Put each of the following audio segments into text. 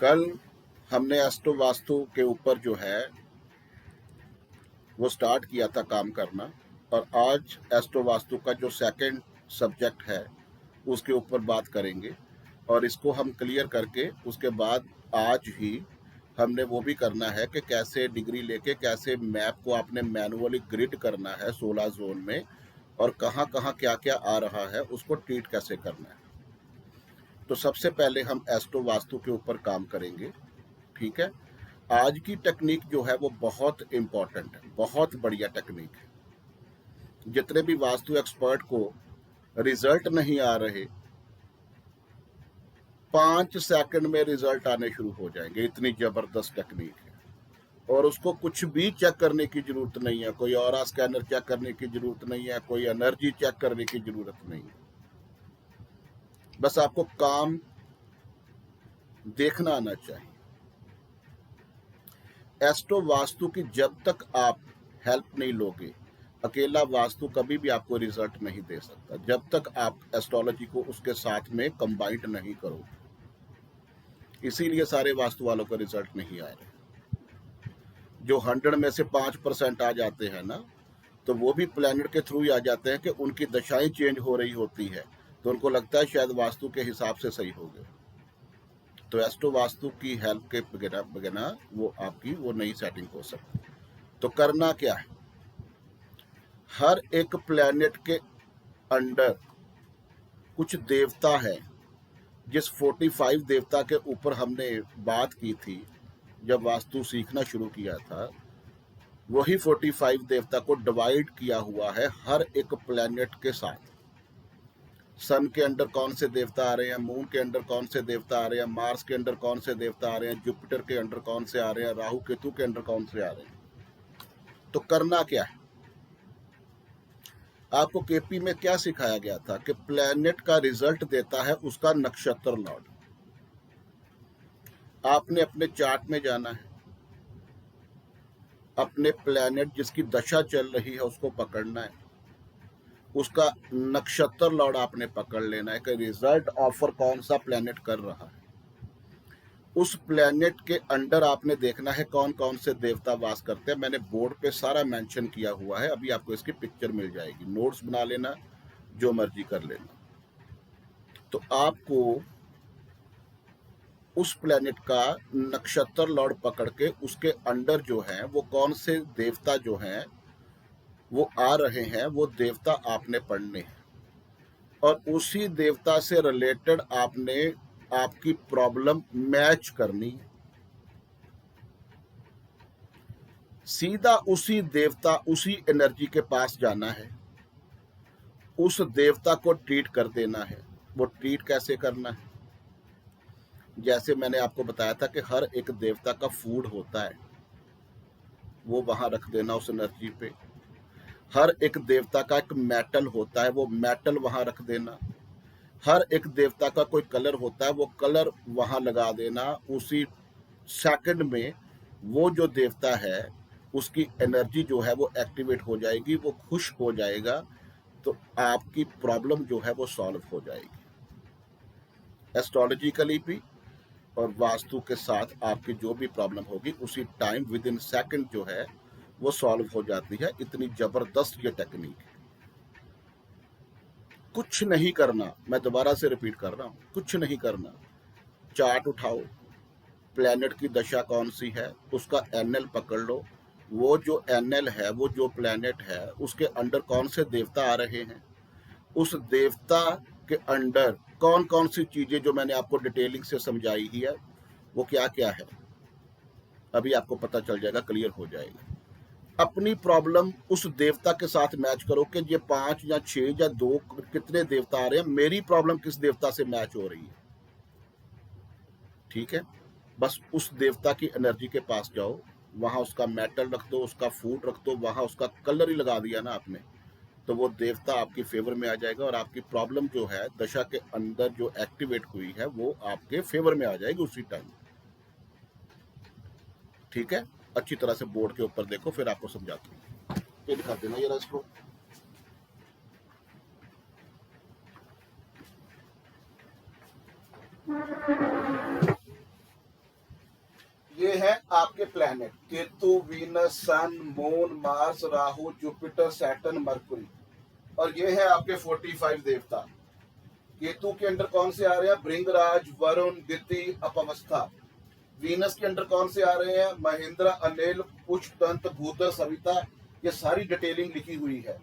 कल हमने एस्ट्रो वास्तु के ऊपर जो है वो स्टार्ट किया था काम करना, और आज एस्ट्रो वास्तु का जो सेकंड सब्जेक्ट है उसके ऊपर बात करेंगे। और इसको हम क्लियर करके उसके बाद आज ही हमने वो भी करना है कि कैसे डिग्री लेके कैसे मैप को आपने मैनुअली ग्रिड करना है 16 जोन में, और कहाँ कहाँ क्या क्या आ रहा है उसको ट्रीट कैसे करना है। तो सबसे पहले हम एस्ट्रो वास्तु के ऊपर काम करेंगे, ठीक है। आज की टेक्निक जो है वो बहुत इम्पोर्टेंट है, बहुत बढ़िया टेक्निक है। जितने भी वास्तु एक्सपर्ट को रिजल्ट नहीं आ रहे, 5 सेकंड में रिजल्ट आने शुरू हो जाएंगे, इतनी जबरदस्त टेक्निक है। और उसको कुछ भी चेक करने की जरूरत नहीं है, कोई ऑरा स्कैनर चेक करने की जरूरत नहीं है, कोई एनर्जी चेक करने की जरूरत नहीं है। बस आपको काम देखना आना चाहिए। एस्ट्रो वास्तु की जब तक आप हेल्प नहीं लोगे, अकेला वास्तु कभी भी आपको रिजल्ट नहीं दे सकता, जब तक आप एस्ट्रोलॉजी को उसके साथ में कंबाइंड नहीं करोगे। इसीलिए सारे वास्तु वालों का रिजल्ट नहीं आ रहे। जो 100 में से 5% आ जाते हैं ना, तो वो भी प्लैनेट के थ्रू ही आ जाते हैं कि उनकी दशाएं चेंज हो रही होती है, तो उनको लगता है शायद वास्तु के हिसाब से सही हो गए। तो एस्ट्रो वास्तु की हेल्प के बगैर वो आपकी वो नई सेटिंग हो सकती। तो करना क्या है, हर एक प्लैनेट के अंडर कुछ देवता है। जिस 45 देवता के ऊपर हमने बात की थी जब वास्तु सीखना शुरू किया था, वही 45 देवता को डिवाइड किया हुआ है हर एक प्लैनेट के साथ। सन के अंडर कौन से देवता आ रहे हैं, मून के अंडर कौन से देवता आ रहे हैं, मार्स के अंडर कौन से देवता आ रहे हैं, जुपिटर के अंडर कौन से आ रहे हैं, राहु केतु के अंडर कौन से आ रहे हैं। तो करना क्या है, आपको केपी में क्या सिखाया गया था कि प्लैनेट का रिजल्ट देता है उसका नक्षत्र लॉर्ड। आपने अपने चार्ट में जाना है, अपने प्लैनेट जिसकी दशा चल रही है उसको पकड़ना है, उसका नक्षत्र लॉर्ड आपने पकड़ लेना है कि रिजल्ट ऑफर कौन सा प्लैनेट कर रहा है। उस प्लैनेट के अंडर आपने देखना है कौन कौन से देवता वास करते हैं। मैंने बोर्ड पे सारा मेंशन किया हुआ है, अभी आपको इसकी पिक्चर मिल जाएगी, नोट्स बना लेना, जो मर्जी कर लेना। तो आपको उस प्लैनेट का नक्षत्र लॉर्ड पकड़ के उसके अंडर जो है वो कौन से देवता जो हैं वो आ रहे हैं, वो देवता आपने पढ़ने हैं, और उसी देवता से रिलेटेड आपने आपकी प्रॉब्लम मैच करनी है। सीधा उसी देवता उसी एनर्जी के पास जाना है, उस देवता को ट्रीट कर देना है। वो ट्रीट कैसे करना है, जैसे मैंने आपको बताया था कि हर एक देवता का फूड होता है, वो वहां रख देना उस एनर्जी पे। हर एक देवता का एक मेटल होता है, वो मेटल वहां रख देना। हर एक देवता का कोई कलर होता है, वो कलर वहां लगा देना। उसी सेकंड में वो जो देवता है उसकी एनर्जी जो है वो एक्टिवेट हो जाएगी, वो खुश हो जाएगा, तो आपकी प्रॉब्लम जो है वो सॉल्व हो जाएगी। एस्ट्रोलॉजिकली भी और वास्तु के साथ आपकी जो भी प्रॉब्लम होगी उसी टाइम विद इन सेकंड जो है वो सॉल्व हो जाती है। इतनी जबरदस्त ये टेक्निक है। कुछ नहीं करना, मैं दोबारा से रिपीट कर रहा हूँ, कुछ नहीं करना। चार्ट उठाओ, प्लैनेट की दशा कौन सी है उसका एनएल पकड़ लो। वो जो एनएल है, वो जो प्लैनेट है उसके अंडर कौन से देवता आ रहे हैं, उस देवता के अंडर कौन कौन सी चीजें जो मैंने आपको डिटेलिंग से समझाई ही है वो क्या क्या है, अभी आपको पता चल जाएगा, क्लियर हो जाएगा। अपनी प्रॉब्लम उस देवता के साथ मैच करो कि ये 5 या 6 या 2 कितने देवता आ रहे हैं, मेरी प्रॉब्लम किस देवता से मैच हो रही है, ठीक है। बस उस देवता की एनर्जी के पास जाओ, वहां उसका मेटल रख दो, उसका फूड रख दो, वहां उसका कलर ही लगा दिया ना आपने, तो वो देवता आपकी फेवर में आ जाएगा, और आपकी प्रॉब्लम जो है दशा के अंदर जो एक्टिवेट हुई है वो आपके फेवर में आ जाएगी उसी टाइम, ठीक है। अच्छी तरह से बोर्ड के ऊपर देखो, फिर आपको समझाता हूँ। ये दिखा देना ये इसको। Planet, Ketu, Venus, sun, moon, Mars, Rahu, Jupiter, Saturn, Mercury. और ये है आपके 45 देवता। केतु के अंडर कौन से आ रहे हैं? भृंगराज, वरुण, दिति, अपवस्था। वीनस के अंडर कौन से आ रहे हैं? महेंद्र, अनिल, पुष्पदंत, भूत, सविता। ये सारी डिटेलिंग लिखी हुई है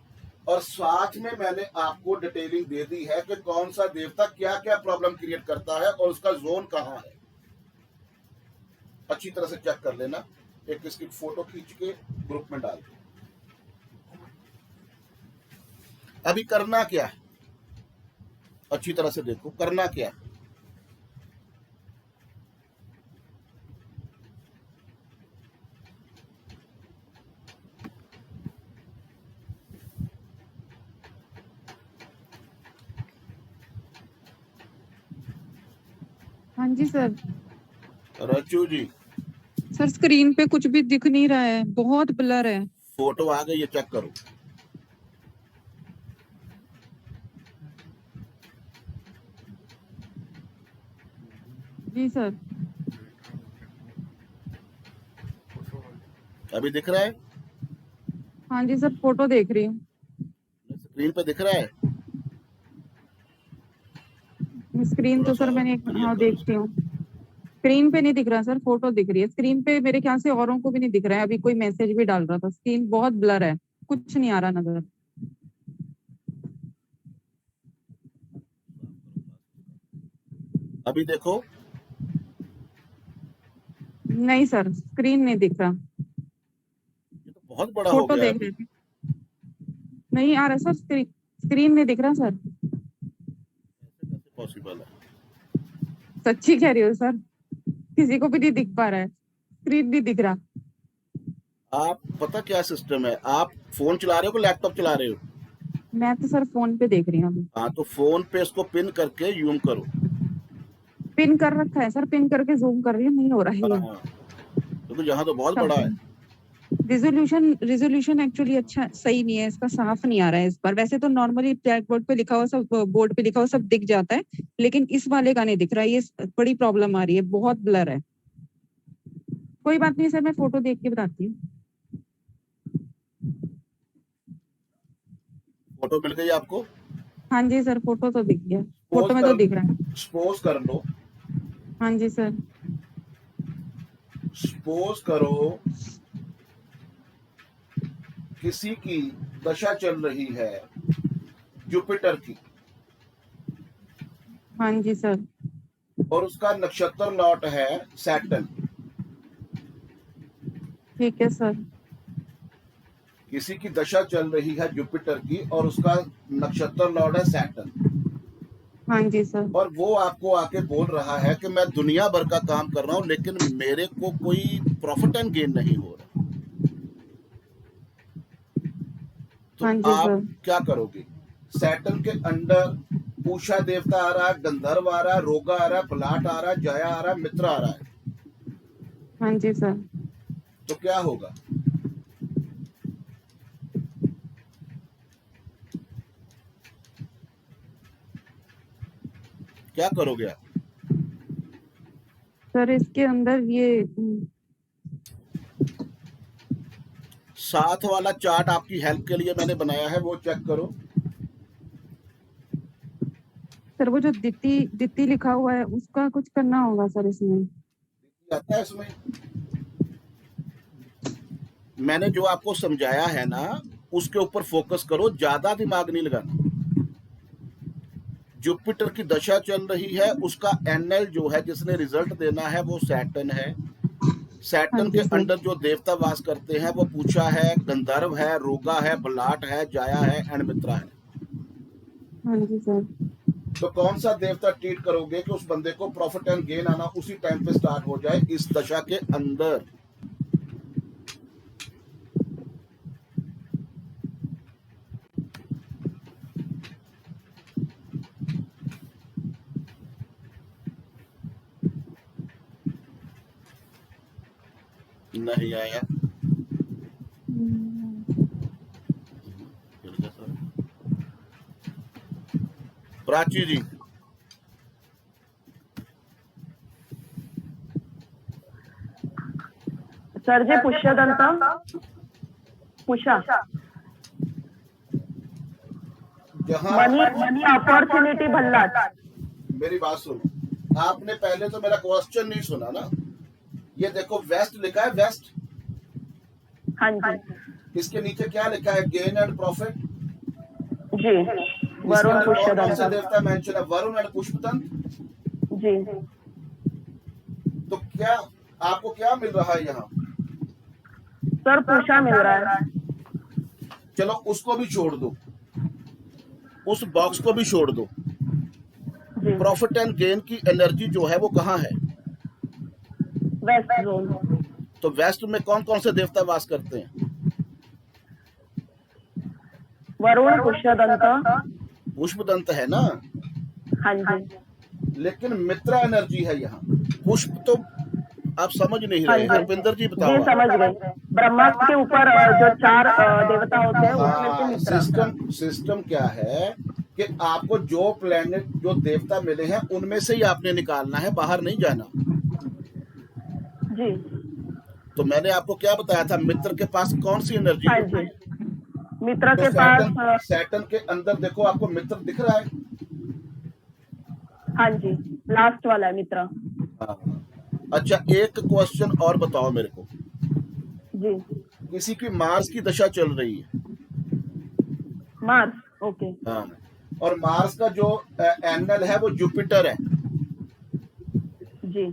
और साथ में मैंने आपको डिटेलिंग दे दी है कि कौन सा देवता क्या क्या प्रॉब्लम क्रिएट करता है और उसका जोन कहाँ है। अच्छी तरह से चेक कर लेना। एक इसकी फोटो खींच के ग्रुप में डाल दो। अभी करना क्या है, अच्छी तरह से देखो करना क्या है। हाँ जी सर। रचू जी, सर स्क्रीन पे कुछ भी दिख नहीं रहा है, बहुत ब्लर है। फोटो आ गई है, चेक करो। जी सर। अभी दिख रहा है? हाँ जी सर, फोटो देख रही हूँ। स्क्रीन पे दिख रहा है? स्क्रीन थोड़ा तो सा सर मैंने क्लियर हाँ करो देखती हूँ। स्क्रीन पे नहीं दिख रहा सर, फोटो दिख रही है। स्क्रीन पे मेरे ख्याल से औरों को भी नहीं दिख रहा है। अभी कोई मैसेज भी डाल रहा था। स्क्रीन बहुत ब्लर है, कुछ नहीं आ रहा नजर। अभी देखो। नहीं सर, स्क्रीन नहीं दिख रहा। ये तो बहुत बड़ा हो फोटो गया देख अभी। रहे थे, नहीं आ रहा सर। स्क्रीन नहीं दिख रहा सर। कैसे पॉसिबल है? सच्ची कह रही हो सर, किसी को भी नहीं दिख पा रहा है, स्क्रीन नहीं दिख रहा। आप पता क्या सिस्टम है, आप फोन चला रहे हो कि लैपटॉप चला रहे हो? मैं तो सर फोन पे देख रही हूँ अभी। हाँ, तो फोन पे इसको पिन करके यूम करो। पिन कर रखा है सर, पिन करके जूम कर रही हूँ, नहीं हो रहा है ये। हाँ, क्योंकि यहाँ तो बहुत बड़ा है। तब रिजोल्यूशन एक्चुअली अच्छा सही नहीं है इसका, साफ नहीं आ रहा है इस बार। वैसे तो नॉर्मली ब्लैक बोर्ड पे लिखा हुआ सब, बोर्ड पे लिखा हुआ सब दिख जाता है, लेकिन इस वाले का नहीं दिख रहा है। ये बड़ी प्रॉब्लम आ रही है, बहुत ब्लर है। कोई बात नहीं सर, मैं फोटो देख के बताती हूँ। फोटो मिल गई आपको? हाँ जी सर, फोटो तो दिख गया, सपोज फोटो में तो कर दिख रहा है। सपोज कर लो। हाँ जी सर। सपोज करो किसी की दशा चल रही है जुपिटर की, हाँ जी सर। और उसका नक्षत्र लॉट है सैटर्न। ठीक है सर। किसी की दशा चल रही है जुपिटर की और उसका नक्षत्र लॉर्ड है सैटर्न, हाँ जी सर। और वो आपको आके बोल रहा है कि मैं दुनिया भर का काम कर रहा हूं लेकिन मेरे को कोई प्रॉफिट एंड गेन नहीं हो रहा, तो हाँ जी आप सर। क्या करोगे? सैटर्न के अंडर पूषा देवता आ रहा है, गंधर्व आ रहा है, रोगा आ रहा है, बलाट आ रहा है, जया आ रहा है, मित्र आ रहा है, हाँ जी सर। तो क्या होगा? क्या करोगे आप? सर इसके अंदर ये साथ वाला चार्ट आपकी हेल्प के लिए मैंने बनाया है, वो चेक करो। सर वो जो दित्ती दित्ती लिखा हुआ है उसका कुछ करना होगा सर इसमें। आता है इसमें। मैंने जो आपको समझाया है ना, उसके ऊपर फोकस करो, ज्यादा दिमाग नहीं लगाना। जुपिटर की दशा चल रही है, उसका एनएल जो है जिसने रिजल्ट देना है वो सैटर्न है। हाँ सैटर्न के जी सर। अंडर जो देवता वास करते हैं वो पूछा है, गंधर्व है, रोगा है, बलाट है, जाया है एंड मित्रा है। हाँ जी सर। तो कौन सा देवता ट्रीट करोगे कि उस बंदे को प्रॉफिट एंड गेन आना उसी टाइम पे स्टार्ट हो जाए इस दशा के अंदर? नहीं आया। प्राची जी, सर जी पुष्यदंत पुषा जहाँ मनी अपॉर्चुनिटी भल्लाट। मेरी बात सुनो, आपने पहले तो मेरा क्वेश्चन नहीं सुना ना। ये देखो वेस्ट लिखा है, वेस्ट, हाँ जी इसके नीचे क्या लिखा है, गेन एंड प्रॉफिट। जी वरुण कौन से पुष्यदंत देवता मेंशन है, वरुण एंड पुष्पदंत। जी तो क्या आपको क्या मिल रहा है यहाँ? सर पुषा मिल रहा है। चलो उसको भी छोड़ दो, उस बॉक्स को भी छोड़ दो। जी प्रॉफिट एंड गेन की एनर्जी जो है वो कहाँ है? West zone. तो वेस्ट में कौन कौन से देवता वास करते हैं? वरुण पुष्यदंत पुष्पदंत है ना, हाँ जी लेकिन मित्रा एनर्जी है यहाँ। पुष्प तो आप समझ नहीं हाँ रहे, जी हरविंदर जी बताओ जी आप। समझ गए। ब्रह्मा के ऊपर जो 4 देवता होते हैं उसमें से मित्रा। सिस्टम क्या है कि आपको जो प्लेनेट, जो देवता मिले हैं उनमें से ही आपने निकालना है, बाहर नहीं जाना। जी तो मैंने आपको क्या बताया था, मित्र के पास कौन सी एनर्जी हाँ होती जी है? मित्र तो के पास सैटर्न के अंदर देखो, आपको मित्र दिख रहा है। हाँ जी लास्ट वाला है मित्र। हाँ। अच्छा, एक क्वेश्चन और बताओ मेरे को। जी किसी की मार्स की दशा चल रही है, मार्स ओके हाँ, और मार्स का जो एंगल है वो जुपिटर है, जी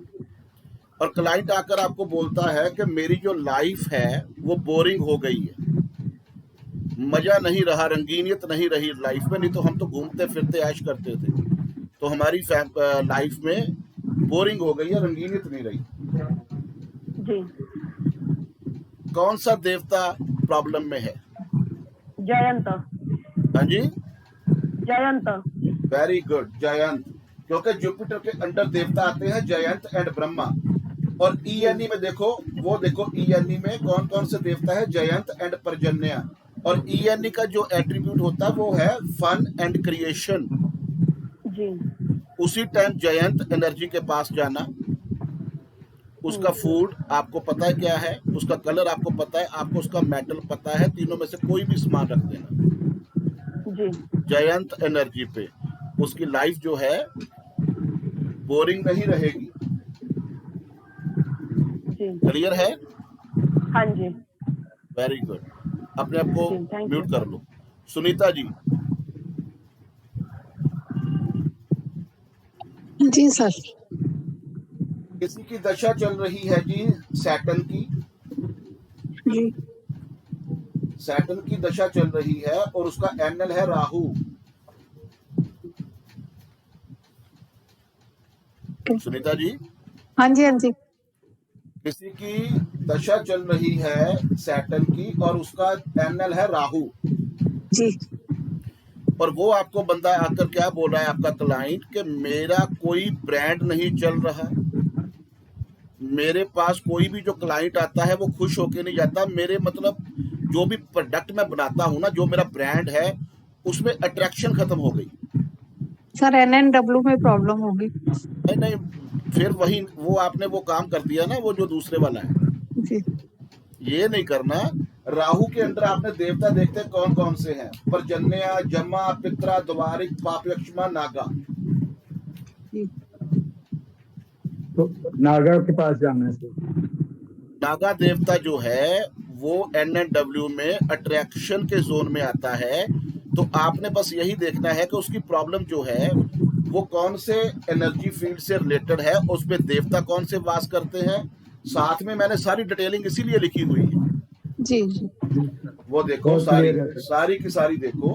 और क्लाइंट आकर आपको बोलता है कि मेरी जो लाइफ है वो बोरिंग हो गई है, मजा नहीं रहा, रंगीनियत नहीं रही लाइफ में। नहीं तो हम तो घूमते फिरते ऐश करते थे, तो हमारी लाइफ में बोरिंग हो गई है, रंगीनियत नहीं रही। जी कौन सा देवता प्रॉब्लम में है? जयंत हाँ जी, जयंत वेरी गुड, जयंत। क्योंकि जुपिटर के अंडर देवता आते हैं जयंत एंड ब्रह्मा। और ईएनई में देखो, वो देखो ईएनई में कौन कौन से देवता है, जयंत एंड पर्जन्य। और ईएनई का जो एट्रीब्यूट होता है वो है फन एंड क्रिएशन। जी उसी टाइम जयंत एनर्जी के पास जाना, उसका फूड आपको पता है क्या है, उसका कलर आपको पता है, आपको उसका मेटल पता है, तीनों में से कोई भी सामान रख देना जी जयंत एनर्जी पे, उसकी लाइफ जो है बोरिंग नहीं रहेगी। जी क्लियर है? हाँ जी वेरी गुड। अपने आप को जी थैंक म्यूट यू। कर लो। सुनीता जी, जी सर। किसी की दशा चल रही है जी सैटर्न की, जी सैटर्न की दशा चल रही है और उसका एंगल है राहु। सुनीता जी, हाँ जी हाँ जी किसी की दशा चल रही है सैटर्न की और उसका एंगल है राहु, जी और वो आपको बंदा आकर क्या बोल रहा है, आपका क्लाइंट, कि मेरा कोई ब्रांड नहीं चल रहा, मेरे पास कोई भी जो क्लाइंट आता है वो खुश होके नहीं जाता, मेरे मतलब जो भी प्रोडक्ट मैं बनाता हूँ ना, जो मेरा ब्रांड है उसमें अट्रैक्शन खत्म हो गई। सर NNW में प्रॉब्लम होगी। नहीं नहीं, फिर वही वो आपने वो काम कर दिया ना, वो जो दूसरे वाला है, जी ये नहीं करना। राहु के अंदर आपने देवता देखते कौन कौन से हैं, पर्जन्य, जमा, पित्रा, द्वारिक, पापयक्षमा, नागा। जी तो नागा के पास जाना है। नागा देवता जो है वो NNW में अट्रैक्शन के जोन में आता है। तो आपने बस यही देखना है कि उसकी प्रॉब्लम जो है वो कौन से एनर्जी फील्ड से रिलेटेड है, उसमें देवता कौन से वास करते हैं। साथ में मैंने सारी डिटेलिंग इसीलिए लिखी हुई है, जी जी वो देखो, बहुत सारी clear है। सारी की सारी देखो।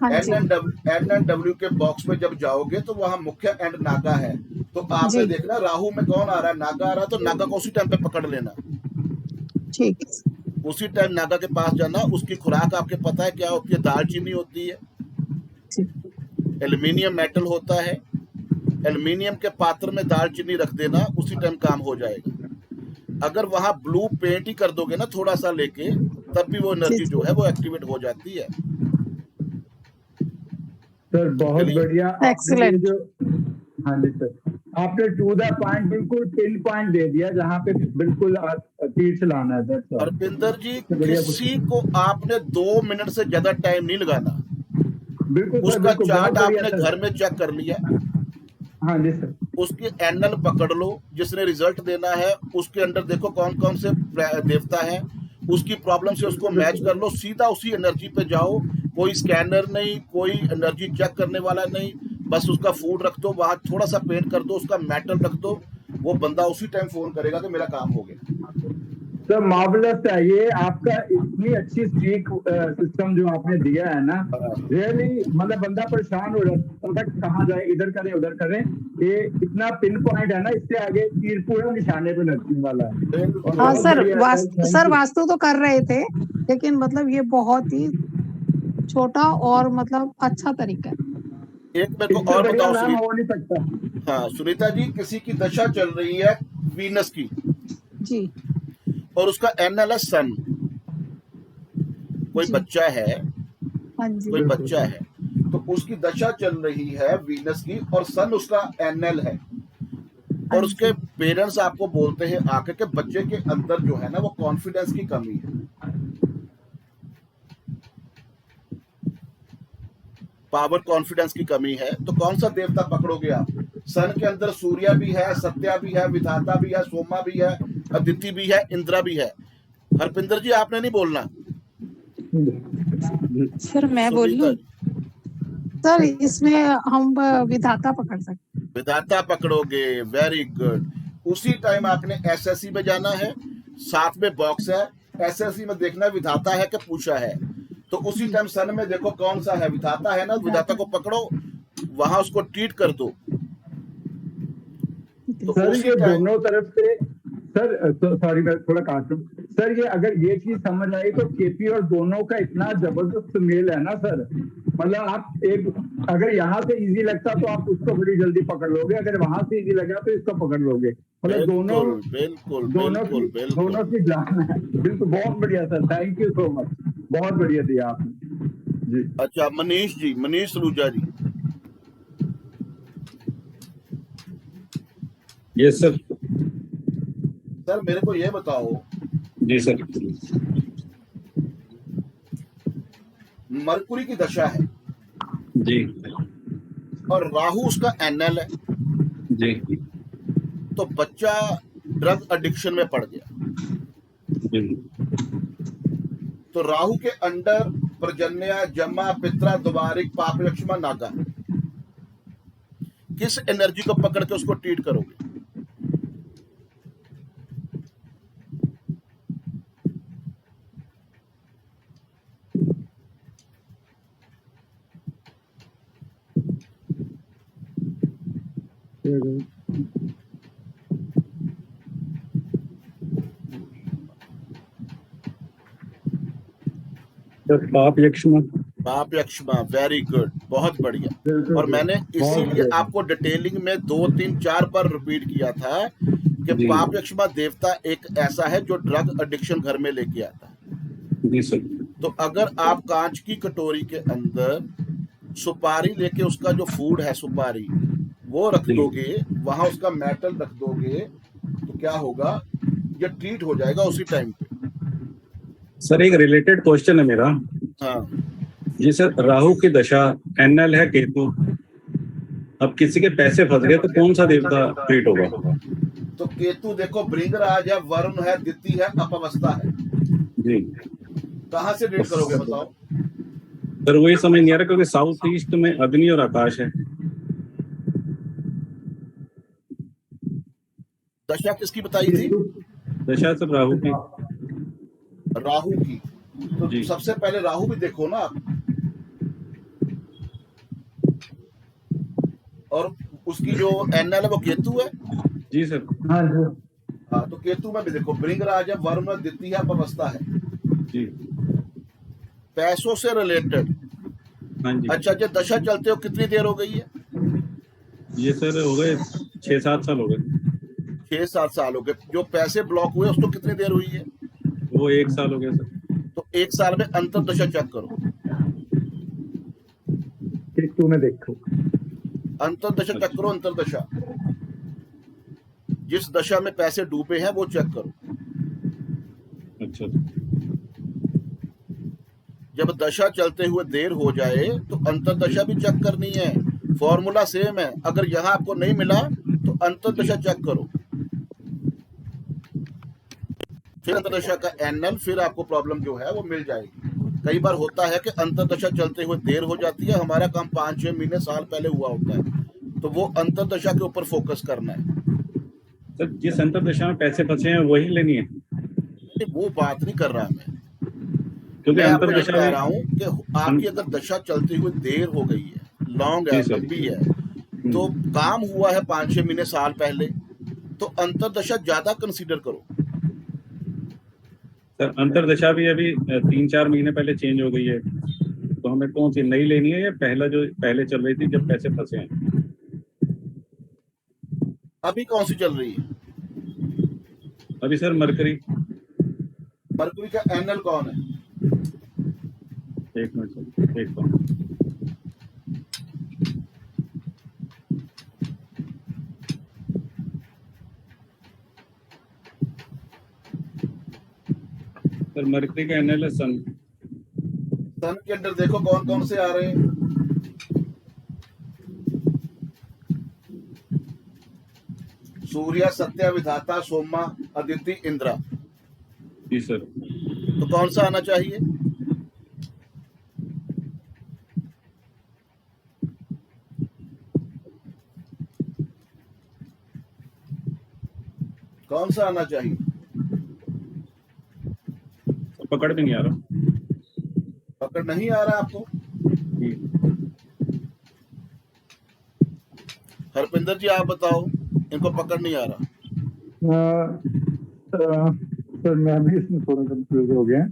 हाँ जी NNW के बॉक्स में जब जाओगे तो वहां मुख्य एंड नागा है, तो आपने जी देखना राहु में कौन आ रहा है, नागा आ रहा है, तो नागा को उसी टाइम पे पकड़ लेना, ठीक है। उसी टाइम नागा के पास जाना। उसकी खुराक आपके पता है क्या होती है, दालचीनी होती है, जी एल्यूमिनियम मेटल होता है, एल्यूमिनियम के पात्र में दालचीनी रख देना, उसी टाइम काम हो जाएगा। अगर वहां ब्लू पेंट ही कर दोगे ना थोड़ा सा लेके, तब भी वो एनर्जी जो है वो एक्टिवेट हो जाती है। सर बहुत चलिए। बढ़िया आपने ये Excellent. जो, हाँ जी सर, आपने टू द पॉइंट बिल्कुल पिन पॉइंट दे दिया जहाँ पे बिल्कुल तीर चलाना है। that's all। हरपिंदर जी, बढ़िया किसी को आपने 2 मिनट से ज्यादा टाइम नहीं लगाना। बिल्कुल सर, उसका बिल्कुल बहुत चार्ट बढ़िया आपने सर। घर में चेक कर लिया, हाँ जी सर। उसकी एनल पकड़ लो, जिसने रिजल्ट देना है उसके अंदर देखो कौन कौन से देवता है, उसकी प्रॉब्लम से उसको मैच कर लो, सीधा उसी एनर्जी पे जाओ। कोई स्कैनर नहीं, कोई एनर्जी चेक करने वाला नहीं, बस उसका फूड रख दो, वहां थोड़ा सा पेंट कर दो, उसका मेटल रख दो, वो बंदा उसी टाइम फोन करेगा कि मेरा काम हो गया। सर मार्वलस है ये आपका, इतनी अच्छी स्ट्रीक सिस्टम जो आपने दिया है ना, रियली मतलब बंदा परेशान हो जाता है कहाँ जाए, इधर करें उधर करें। ये इतना पिन पॉइंट है ना, इससे आगे तीर पूरा निशाने पे लगने वाला है। और हाँ बहुत सर, बढ़िया है sir, thank sir you। Vastu तो कर रहे थे, लेकिन मतलब ये बहुत ही छोटा और मतलब अच्छा तरीका है। एक मेरे को इससे और बढ़िया बताओ नाम सुनीता। हो नहीं सकता। हाँ सुनीता जी, किसी की दशा चल रही है वीनस की जी और उसका एनएल है सन, कोई जी। बच्चा है, हाँ जी कोई बच्चा है, तो उसकी दशा चल रही है वीनस की और सन उसका एनएल है, और उसके पेरेंट्स आपको बोलते हैं आके कि बच्चे के अंदर जो है ना वो कॉन्फिडेंस की कमी है, पावर कॉन्फिडेंस की कमी है। तो कौन सा देवता पकड़ोगे आप? सन के अंदर सूर्य भी है, सत्या भी है, विधाता भी है, सोमा भी है, अदिति भी है, इंद्रा भी है। हरपिंदर जी आपने नहीं बोलना। सर मैं बोल सुनीता लूं? जी, सर, इसमें हम विधाता पकड़ सकते हैं। विधाता पकड़ोगे, वेरी गुड। उसी टाइम आपने एसएससी में जाना है, साथ में बॉक्स है, एसएससी में देखना विधाता है कि पूछा है, तो उसी टाइम सन में देखो कौन सा है, विधाता है ना, विधाता को पकड़ो, वहां उसको ट्रीट कर दो। तो सर उसी ये टाइम दोनों तरफ से, सर सॉरी मैं थोड़ा काट दूं सर, ये अगर ये चीज समझ आई तो केपी और दोनों का इतना जबरदस्त मेल है ना सर, मतलब आप एक अगर यहाँ से इजी लगता तो आप उसको बड़ी जल्दी पकड़ लोगे, अगर वहां से इजी लगा तो इसको पकड़ लोगे, मतलब दोनों बिल्कुल दोनों बिल्कुल की बिल्कुल दोनों की जान है। बिल्कुल बहुत बढ़िया sir, thank you so much, बहुत बढ़िया दिया आपने जी। अच्छा Manish ji, Manish Saluja ji. Yes sir. Sir मेरे को ये बताओ, जी सर। मरकुरी की दशा है जी और राहु उसका एनएल है, जी तो बच्चा ड्रग एडिक्शन में पड़ गया, जी। तो राहु के अंडर पर्जन्य, जमा, पित्रा, द्वारिक, पाप, लक्ष्मा, नागा, किस एनर्जी को पकड़ के उसको ट्रीट करोगे? सर पाप यक्षमा। पाप यक्षमा, वेरी गुड, बहुत बढ़िया। बिल्कुल और मैंने बहुत इसीलिए बढ़िया। आपको डिटेलिंग में 2 3 4 बार रिपीट किया था कि जी। पाप यक्षमा देवता एक ऐसा है जो ड्रग एडिक्शन घर में लेके आता है। जी सर। तो अगर आप कांच की कटोरी के अंदर सुपारी लेके, उसका जो फूड है सुपारी वो रख जी। दोगे, वहां उसका मेटल रख दोगे, तो क्या होगा, ये ट्रीट हो जाएगा उसी टाइम पे। सर एक रिलेटेड क्वेश्चन है मेरा। हाँ जी सर, राहु की दशा, एनएल है केतु, अब किसी के पैसे फंस गए तो कौन सा देवता ट्रीट होगा? तो केतु देखो भृंगराज है, वरुण है, दिति है, अपवस्था है, जी कहां से ट्रीट करोगे बताओ? सर वही समझ नहीं आ रहा, क्योंकि साउथ ईस्ट में अग्नि और आकाश है। दशा किसकी बताई थी? दशा सर राहु की। राहु की। तो जी। सबसे पहले राहु भी देखो ना आप, और उसकी जो एनएल है वो केतु है। जी सर। हाँ जी। हाँ, तो केतु में भी देखो भृंगराज है, वरुण है, दिति है, अपवस्था है, जी। पैसों से रिलेटेड। हाँ जी। अच्छा, जो दशा चलते हो कितनी देर हो गई है? ये सर हो गए 6-7 साल हो गए। 6-7 साल हो गए। जो पैसे ब्लॉक हुए उसको कितनी देर हुई है? वो 1 साल हो गया सर। तो 1 साल में अंतरदशा चेक करो, केतु में देखो। अंतरदशा चेक करो, अंतरदशा। जिस दशा में पैसे डूबे हैं वो चेक करो। अच्छा जब दशा चलते हुए देर हो जाए तो अंतरदशा भी चेक करनी है। फॉर्मूला सेम है, अगर यहाँ आपको नहीं मिला तो अंतरदशा चेक करो, फिर अंतरदशा का एनएल, फिर आपको प्रॉब्लम जो है वो मिल जाएगी। कई बार होता है कि अंतरदशा चलते हुए देर हो जाती है, हमारा काम 5-6 महीने साल पहले हुआ होता है, तो वो अंतरदशा के ऊपर फोकस करना है। सर, जिस अंतरदशा में पैसे फंसे हैं वही लेनी है, वो बात नहीं कर रहा मैं क्योंकि मैं आपको ये अंतरदशा कह में रहा हूँ कि आपकी अगर दशा चलते हुए देर हो गई है, लॉन्ग है, जी सर। लंबी है, तो काम हुआ है 5-6 महीने साल पहले, तो अंतरदशा ज्यादा कंसीडर करो। सर अंतरदशा भी अभी 3-4 महीने पहले चेंज हो गई है, तो हमें कौन सी नई लेनी है या पहला जो पहले चल रही थी जब पैसे फंसे हैं? अभी कौन सी चल रही है? अभी सर मरकरी। मरकरी का एनएल कौन है? एक मिनट सर, देखता हूँ। सर मरकरी का एनएल है सन। सन के अंदर देखो कौन कौन से आ रहे हैं। सूर्य, सत्या, विधाता, सोमा, अदिति, इंद्रा। जी सर। तो कौन सा आना चाहिए? कौन सा आना चाहिए? पकड़ में नहीं आ रहा। पकड़ नहीं आ रहा आपको? जी। हरपिंदर जी आप बताओ, इनको पकड़ नहीं आ रहा। सर मैं भी इसमें थोड़ा कंफ्यूज हो गया।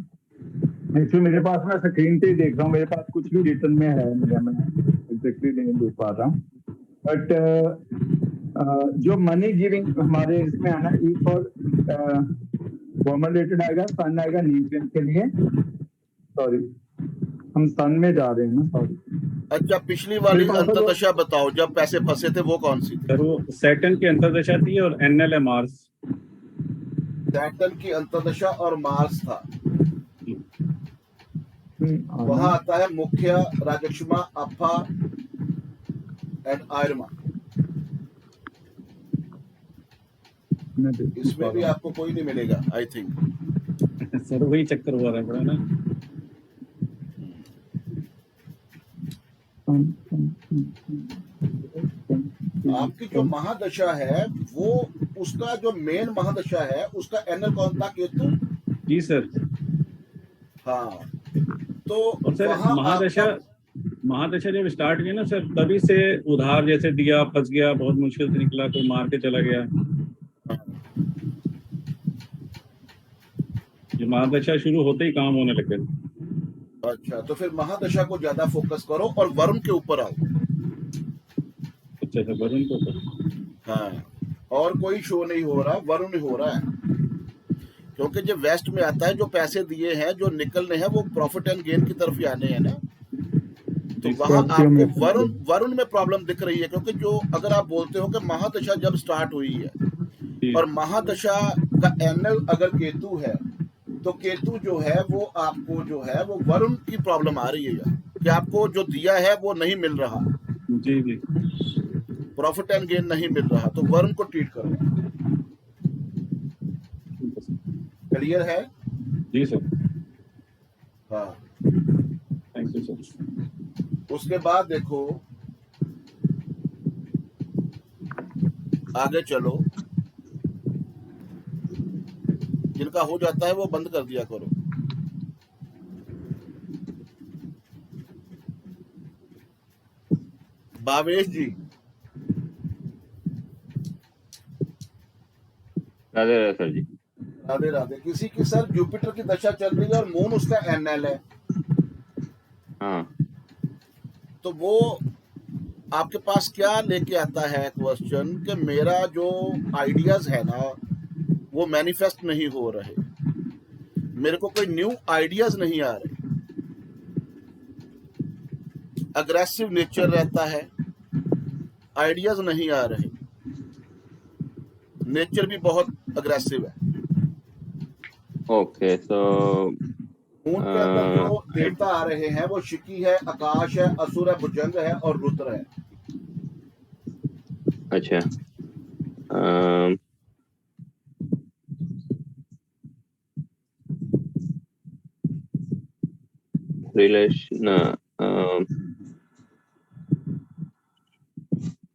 एक्चुअली मेरे पास, मैं स्क्रीन पे ही देख रहा हूँ, मेरे पास कुछ भी रिटर्न में है, मैं एग्जैक्टली नहीं देख पा रहा हूँ। बट जो मनी गिविंग हमारे इसमें आना, ई फॉर वॉर्मर रिलेटेड आएगा, सन आएगा न्यूट्रिएंट के लिए। सॉरी, हम सन में जा रहे हैं ना, सॉरी। अच्छा, पिछली वाली मेरे पास तो- अंतरदशा बताओ, जब पैसे फंसे थे वो कौन सी थी? सर वो सैटर्न की अंतरदशा थी और एनएल है मार्स। सैटर्न की अंतरदशा और मार्स था। वहां आता है मुख्य, राजक्षमा, अप्पा एंड आयरमा। इसमें भी आपको कोई नहीं मिलेगा आई थिंक। सर वही चक्कर हुआ रहा है बड़ा ना। आपकी जो महादशा है वो, उसका जो मेन महादशा है उसका एनएल कौन था? केतु। जी सर। हाँ, तो और सर वहां महादशा जब स्टार्ट हुई ना सर, तभी से उधार जैसे दिया, फंस गया, बहुत मुश्किल से निकला, कोई मार के चला गया। ये महादशा शुरू होते ही काम होने लगे। अच्छा, तो फिर महादशा को ज्यादा फोकस करो और वरुण के ऊपर आओ। अच्छा सर, वरुण को ऊपर। हाँ, और कोई शो नहीं हो रहा, वरुण ही हो रहा है, क्योंकि जो वेस्ट में आता है, जो पैसे दिए हैं, जो निकलने हैं, वो प्रॉफिट एंड गेन की तरफ ही आने हैं ना। तो वहां आपको वरुण में प्रॉब्लम दिख रही है, क्योंकि जो अगर आप बोलते हो कि महादशा जब स्टार्ट हुई है और महादशा का एनएल अगर केतु है, तो केतु जो है वो आपको जो है वो वरुण की प्रॉब्लम आ रही है कि आपको जो दिया है वो नहीं मिल रहा। जी जी। प्रॉफिट एंड गेन नहीं मिल रहा, तो वरुण को ट्रीट करो। क्लियर है? जी सर। हाँ, थैंक यू सर। उसके बाद देखो, आगे चलो, जिनका हो जाता है वो बंद कर दिया करो। भावेश जी, राधे राधे सर जी। राधे राधे। किसी की सर जुपिटर की दशा चल रही है और मून उसका एनएल है, हाँ, तो वो आपके पास क्या लेके आता है क्वेश्चन कि मेरा जो आइडियाज है ना वो मैनिफेस्ट नहीं हो रहे, मेरे को कोई न्यू आइडियाज नहीं आ रहे, अग्रेसिव नेचर रहता है, आइडियाज नहीं आ रहे। नेचर भी बहुत अग्रेसिव है। ओके सो मून के अंदर जो देवता आ रहे हैं वो शिकी है, आकाश है, असुर है, भुजंग है और रुद्र है। अच्छा रिलेशन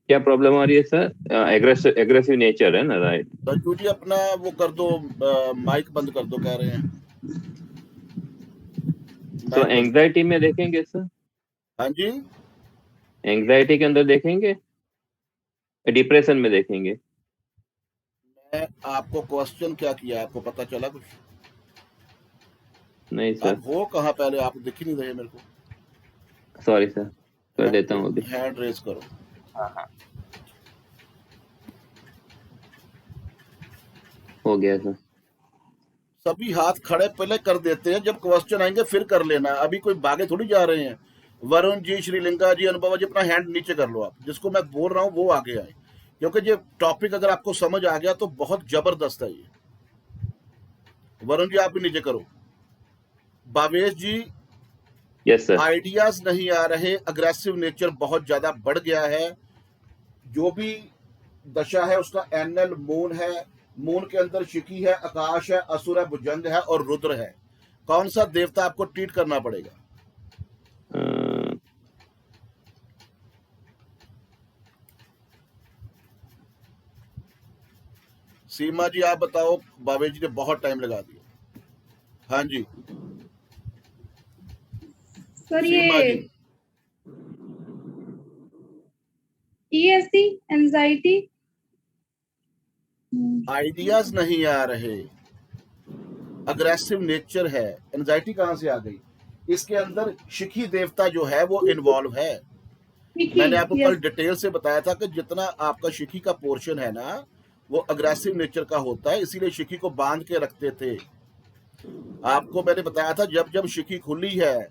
क्या प्रॉब्लम आ रही है सर? एग्रेसिव नेचर है ना, राइट? रज्जू जी अपना वो कर दो, माइक बंद कर दो कह रहे हैं। तो एंजाइटी में देखेंगे सर? हाँ जी, एंजाइटी के अंदर देखेंगे, डिप्रेशन में देखेंगे? मैं आपको क्वेश्चन क्या किया, आपको पता चला कुछ? नहीं सर, आप हो कहाँ पहले, आप दिख ही नहीं रहे मेरे को। सॉरी सर, कर देता हूँ अभी। हैंड रेज करो। हो गया सर। सभी हाथ खड़े पहले कर देते हैं, जब क्वेश्चन आएंगे फिर कर लेना। अभी कोई भागे थोड़ी जा रहे हैं। वरुण जी, श्रीलिंगा जी, अनुभव जी, अपना हैंड नीचे कर लो। आप जिसको मैं बोल रहा हूँ वो आगे आए, क्योंकि ये टॉपिक अगर आपको समझ आ गया तो बहुत जबरदस्त है ये। वरुण जी आप भी नीचे करो। भावेश जी, यस सर। आइडियाज नहीं आ रहे, अग्रेसिव नेचर बहुत ज्यादा बढ़ गया है। जो भी दशा है उसका एनएल मून है। मून के अंदर शिकी है, आकाश है, असुर है, भुजंग है और रुद्र है। कौन सा देवता आपको ट्रीट करना पड़ेगा? सीमा जी आप बताओ। बाबेजी ने बहुत टाइम लगा दिया। हाँ जी सर, सीमा ये जी, ESC एंजाइटी आइडियाज नहीं आ रहे, अग्रेसिव नेचर है। एंजाइटी कहां से आ गई? इसके अंदर शिखी देवता जो है वो इन्वॉल्व है। मैंने आपको कल डिटेल से बताया था कि जितना आपका शिखी का पोर्शन है ना वो अग्रेसिव नेचर का होता है, इसीलिए शिखी को बांध के रखते थे। आपको मैंने बताया था जब जब शिखी खुली है,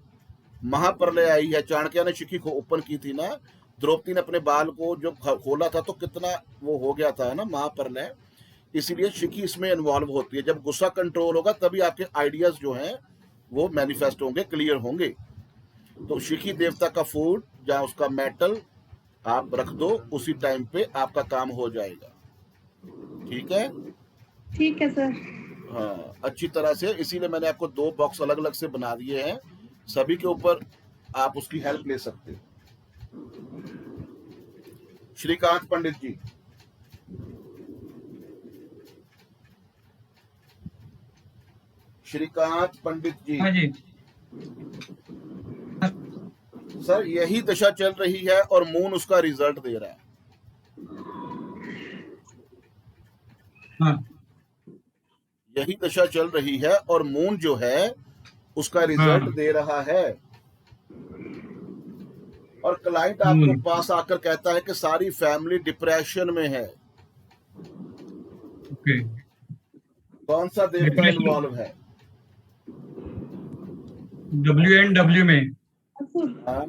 महाप्रलय आई है, चाणक्य ने शिखी को ओपन की थी ना, द्रौपदी ने अपने बाल को जब खोला था तो कितना वो हो गया था ना महाप्रलय। इसीलिए शिखी इसमें इन्वॉल्व होती है। जब गुस्सा कंट्रोल होगा तभी आपके आइडियाज जो हैं वो मैनिफेस्ट होंगे, क्लियर होंगे। तो शिखी देवता का फूड या उसका मेटल आप रख दो, उसी टाइम पे आपका काम हो जाएगा। ठीक है? ठीक है सर। हाँ, अच्छी तरह से। इसीलिए मैंने आपको 2 बॉक्स अलग अलग से बना दिए हैं, सभी के ऊपर आप उसकी हेल्प ले सकते हो। श्रीकांत पंडित जी, श्रीकांत पंडित जी। हाँ जी सर यही दशा चल रही है और मून उसका रिजल्ट दे रहा है। हाँ यही दशा चल रही है और मून जो है उसका रिजल्ट हाँ। दे रहा है। और क्लाइंट आपको पास आकर कहता है कि सारी फैमिली डिप्रेशन में है। ओके। कौन सा देवता डिप्रेशन? इन्वॉल्व है? WNW में हाँ?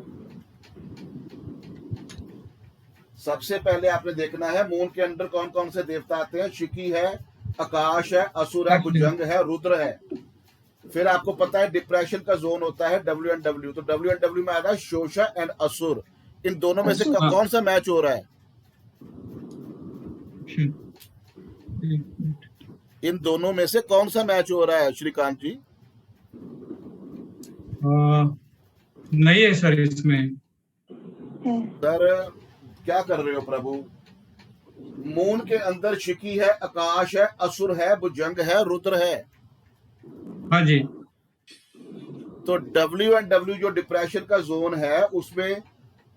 सबसे पहले आपने देखना है मून के अंदर कौन कौन से देवता आते हैं। शिकी है, आकाश है, असुर है, भुजंग है, रुद्र है। फिर आपको पता है डिप्रेशन का जोन होता है WNW। तो WNW में आ रहा है शोषा एंड असुर। इन दोनों में से कौन सा मैच हो रहा है? इन दोनों में से कौन सा मैच हो रहा है श्रीकांत जी? नहीं है सर इसमें। सर क्या कर रहे हो प्रभु? मून के अंदर शिकी है, आकाश है, असुर है, भुजंग है, रुद्र है। हाँ जी। तो WNW जो डिप्रेशन का जोन है उसमें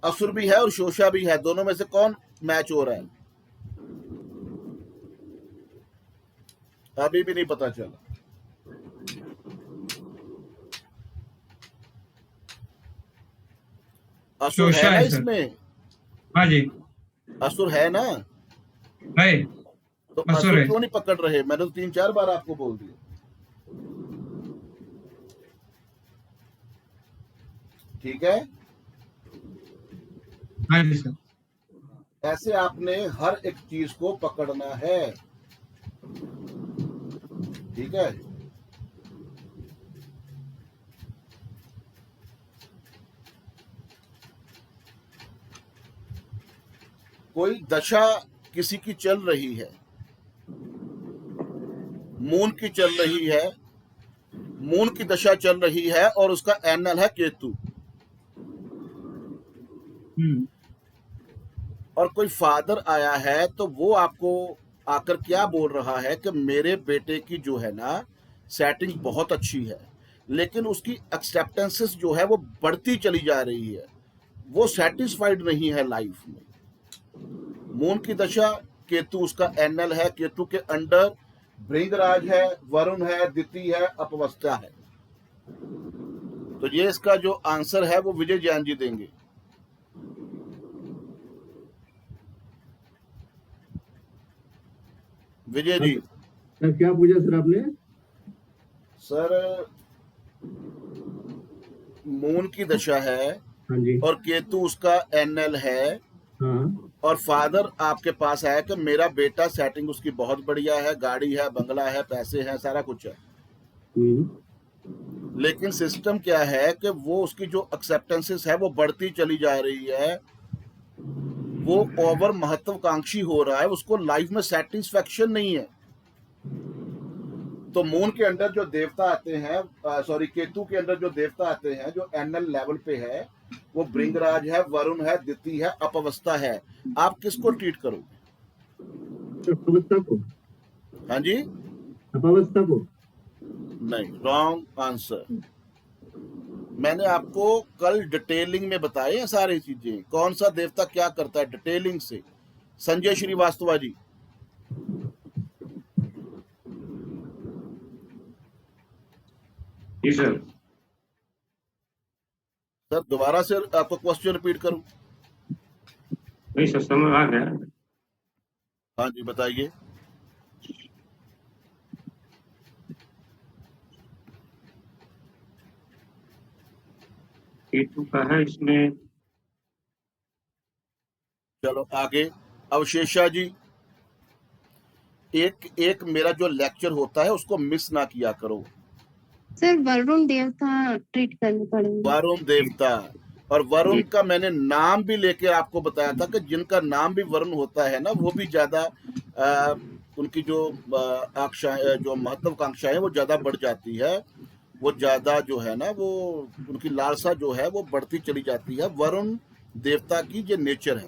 असुर भी है और शोषा भी है। दोनों में से कौन मैच हो रहा है? अभी भी नहीं पता चला। असुर है ना इसमें? हाँ जी असुर है ना? है। तो असुर क्यों नहीं पकड़ रहे? मैंने तो 3-4 बार आपको बोल दिया। ठीक है? हाँ जी सर। ऐसे आपने हर एक चीज को पकड़ना है। ठीक है। कोई दशा किसी की चल रही है, मून की चल रही है, मून की दशा चल रही है और उसका एनल है केतु, और कोई फादर आया है तो वो आपको आकर क्या बोल रहा है कि मेरे बेटे की जो है ना सेटिंग बहुत अच्छी है, लेकिन उसकी एक्सेप्टेंसेस जो है वो बढ़ती चली जा रही है, वो सेटिस्फाइड नहीं है लाइफ में। मून की दशा, केतु उसका एनल है, केतु के अंडर भृंगराज है, वरुण है, दिति है, अपवस्था है। तो ये इसका जो आंसर है वो विजय जैन जी देंगे। विजय जी। सर क्या पूछा सर आपने? सर मून की दशा है, हाँ जी, और केतु उसका एनएल है, हाँ, और फादर आपके पास आया कि मेरा बेटा सेटिंग उसकी बहुत बढ़िया है, गाड़ी है, बंगला है, पैसे हैं, सारा कुछ है, लेकिन सिस्टम क्या है कि वो उसकी जो एक्सेप्टेंसेस है वो बढ़ती चली जा रही है, वो ओवर महत्वाकांक्षी हो रहा है, उसको लाइफ में सेटिस्फैक्शन नहीं है। तो मून के अंदर जो देवता आते हैं, सॉरी केतु के अंदर जो देवता आते हैं जो एनएल लेवल पे है, वो भृंगराज है, वरुण है, दिति है, अपवस्था है। आप किसको ट्रीट करोगे? अपवस्था को। हाँ जी, अपवस्था को। नहीं, रॉन्ग आंसर। मैंने आपको कल डिटेलिंग में बताए हैं सारी चीजें, कौन सा देवता क्या करता है डिटेलिंग से। संजय श्रीवास्तव जी। जी सर। सर दोबारा से आपको क्वेश्चन रिपीट करूं? नहीं सर, समझ आ गया। हाँ जी, बताइए। केतु का है इसमें। चलो आगे, अवशेषा जी। एक मेरा जो लेक्चर होता है उसको मिस ना किया करो। सर वरुण देवता ट्रीट करने पड़ेंगे। वरुण देवता, और वरुण का मैंने नाम भी लेके आपको बताया था कि जिनका नाम भी वरुण होता है ना, वो भी ज्यादा उनकी जो आकांक्षाएं, जो महत्वाकांक्षाएं है वो ज्यादा बढ़ जाती है, वो ज्यादा जो है ना वो उनकी लालसा जो है वो बढ़ती चली जाती है। वरुण देवता की जो नेचर है,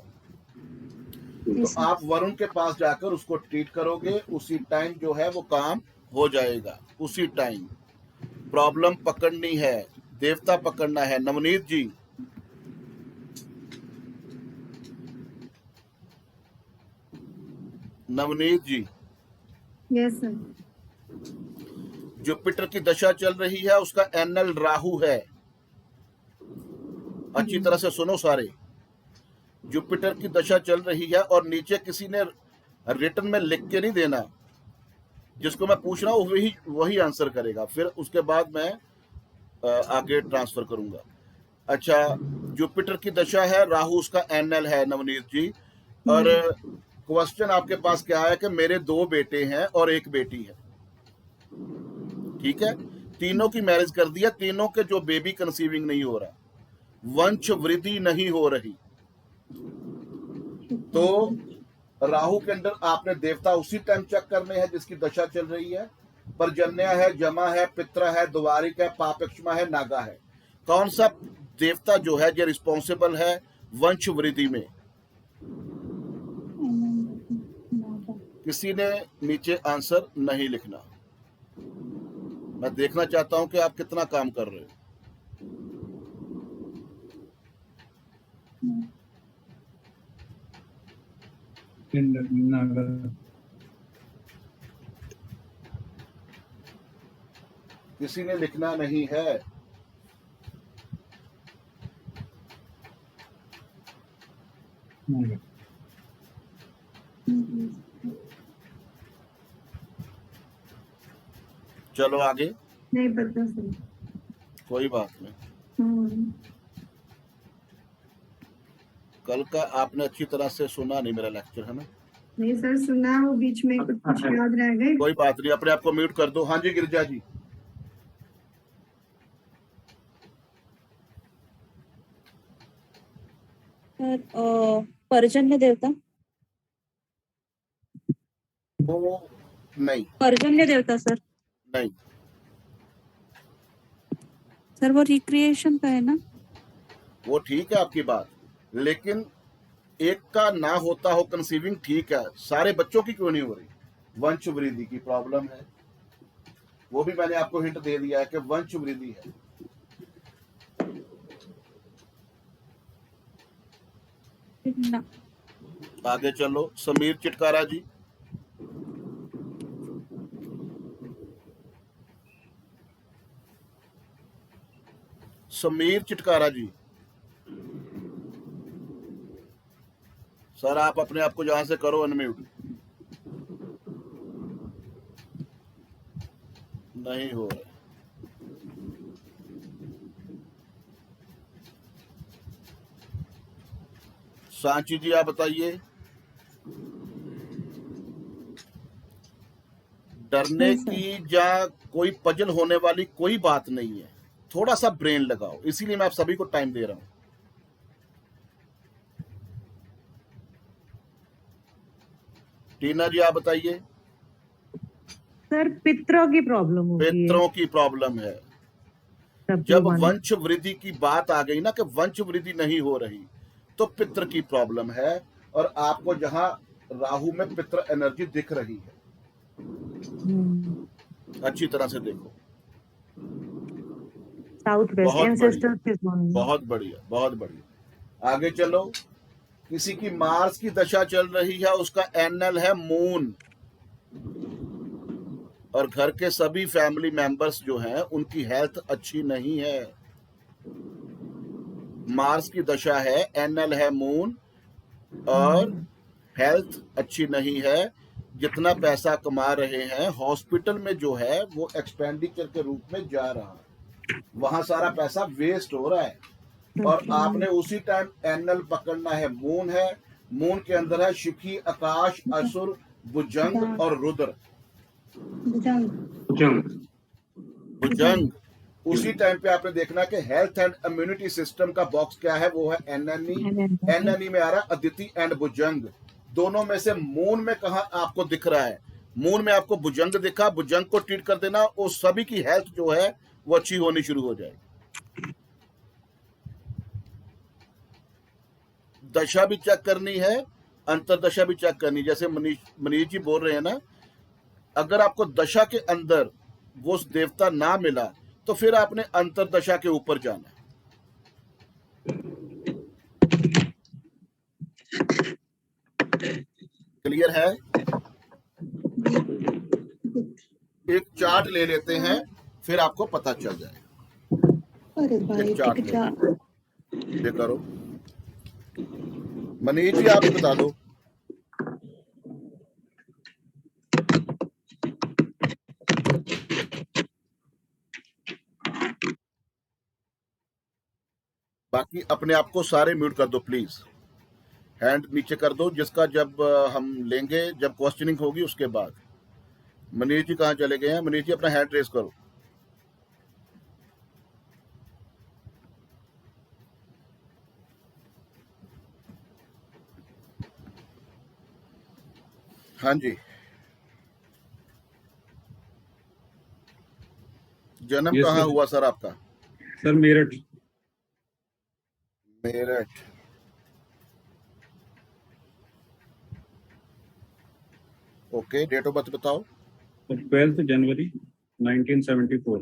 तो आप वरुण के पास जाकर उसको ट्रीट करोगे, उसी टाइम जो है वो काम हो जाएगा। उसी टाइम प्रॉब्लम पकड़नी है, देवता पकड़ना है। Navneet ji. Navneet ji. Yes sir. Jupiter की दशा चल रही है, उसका एनएल राहु है। अच्छी तरह से सुनो सारे। जुपिटर की दशा चल रही है, और नीचे किसी ने रिटर्न में लिख के नहीं देना, जिसको मैं पूछ रहा हूँ वही आंसर करेगा, फिर उसके बाद मैं आगे ट्रांसफर करूंगा। अच्छा, जुपिटर की दशा है, राहु उसका एनएल है नवनीत जी, और क्वेश्चन आपके पास क्या है कि मेरे 2 बेटे हैं और 1 बेटी है, ठीक है, तीनों की मैरिज कर दिया, तीनों के जो बेबी कंसीविंग नहीं हो रहा, वंश वृद्धि नहीं हो रही, तो राहु के अंदर आपने देवता उसी टाइम चेक करने हैं जिसकी दशा चल रही है। पर्जन्य है, जमा है, पित्र है, द्वारिक है, पापक्षमा है, नागा है। कौन सा देवता जो है जो रिस्पॉन्सिबल है वंश वृद्धि में? किसी ने नीचे आंसर नहीं लिखना। मैं देखना चाहता हूं कि आप कितना काम कर रहे हो। किसी ने लिखना नहीं है। चलो आगे। नहीं पता सर। कोई बात नहीं। कल का आपने अच्छी तरह से सुना नहीं मेरा लेक्चर, है ना? नहीं सर, सुना है वो बीच में कुछ याद रह गए। कोई बात नहीं, अपने आप को म्यूट कर दो। हाँ जी गिरिजा जी। सर पर्जन्य देवता, वो नहीं, पर्जन्य देवता सर। नहीं, सर वो रिक्रिएशन का है ना? वो ठीक है आपकी बात, लेकिन एक का ना होता हो कंसीविंग, ठीक है, सारे बच्चों की क्यों नहीं हो रही? वंश वृद्धि की प्रॉब्लम है, वो भी मैंने आपको हिंट दे दिया है कि वंश वृद्धि है। ना। आगे चलो, समीर चिटकारा जी। समीर चिटकारा जी, सर आप अपने आप को जहां से करो अनम्यूट। नहीं हो रहा। सांची जी आप बताइए। डरने की या कोई पजल होने वाली कोई बात नहीं है, थोड़ा सा ब्रेन लगाओ, इसीलिए मैं आप सभी को टाइम दे रहा हूं। टीना जी आप बताइए। सर पितरों की प्रॉब्लम होगी। पितरों की प्रॉब्लम है। जब वंश वृद्धि की बात आ गई ना कि वंश वृद्धि नहीं हो रही, तो पितृ की प्रॉब्लम है। और आपको जहां राहु में पितृ एनर्जी दिख रही है, अच्छी तरह से देखो। साउथ वेस्ट एंसेस्टर्स, बहुत बढ़िया, बहुत बढ़िया। आगे चलो। किसी की मार्स की दशा चल रही है, उसका एनएल है मून, और घर के सभी फैमिली मेंबर्स जो हैं उनकी हेल्थ अच्छी नहीं है। मार्स की दशा है, एनएल है मून, और हेल्थ अच्छी नहीं है। जितना पैसा कमा रहे हैं हॉस्पिटल में जो है वो एक्सपेंडिचर के रूप में जा रहा है, वहां सारा पैसा वेस्ट हो रहा है। और आपने उसी टाइम एनएल पकड़ना है, मून है, मून के अंदर है शिखी, आकाश, असुर, भुजंग और रुद्र। भुजंग। उसी टाइम पे आपने देखना कि हेल्थ एंड इम्यूनिटी सिस्टम का बॉक्स क्या है, वो है एनएनई। एनएनई में आ रहा है अदिति एंड भुजंग। दोनों में से मून में कहा आपको दिख रहा है? मून में आपको भुजंग दिखा, भुजंग को ट्रीट कर देना, और सभी की हेल्थ जो है वो अच्छी होनी शुरू हो जाएगी। दशा भी चेक करनी है, अंतरदशा भी चेक करनी। जैसे मनीष जी बोल रहे हैं ना, अगर आपको दशा के अंदर वो देवता ना मिला तो फिर आपने अंतरदशा के ऊपर जाना है। क्लियर है? एक चार्ट ले लेते हैं, फिर आपको पता चल जाएगा। अरे भाई चार्ट ये करो। मनीष जी आप ही बता दो। बाकी अपने आप को सारे म्यूट कर दो प्लीज, हैंड नीचे कर दो जिसका जब हम लेंगे, जब क्वेश्चनिंग होगी उसके बाद। मनीष जी कहाँ चले गए हैं? मनीष जी अपना हैंड रेस करो। हाँ जी। जन्म कहाँ हुआ सर आपका? Sir Meerut. Meerut. Okay, date of birth बताओ। 12 जनवरी 1974।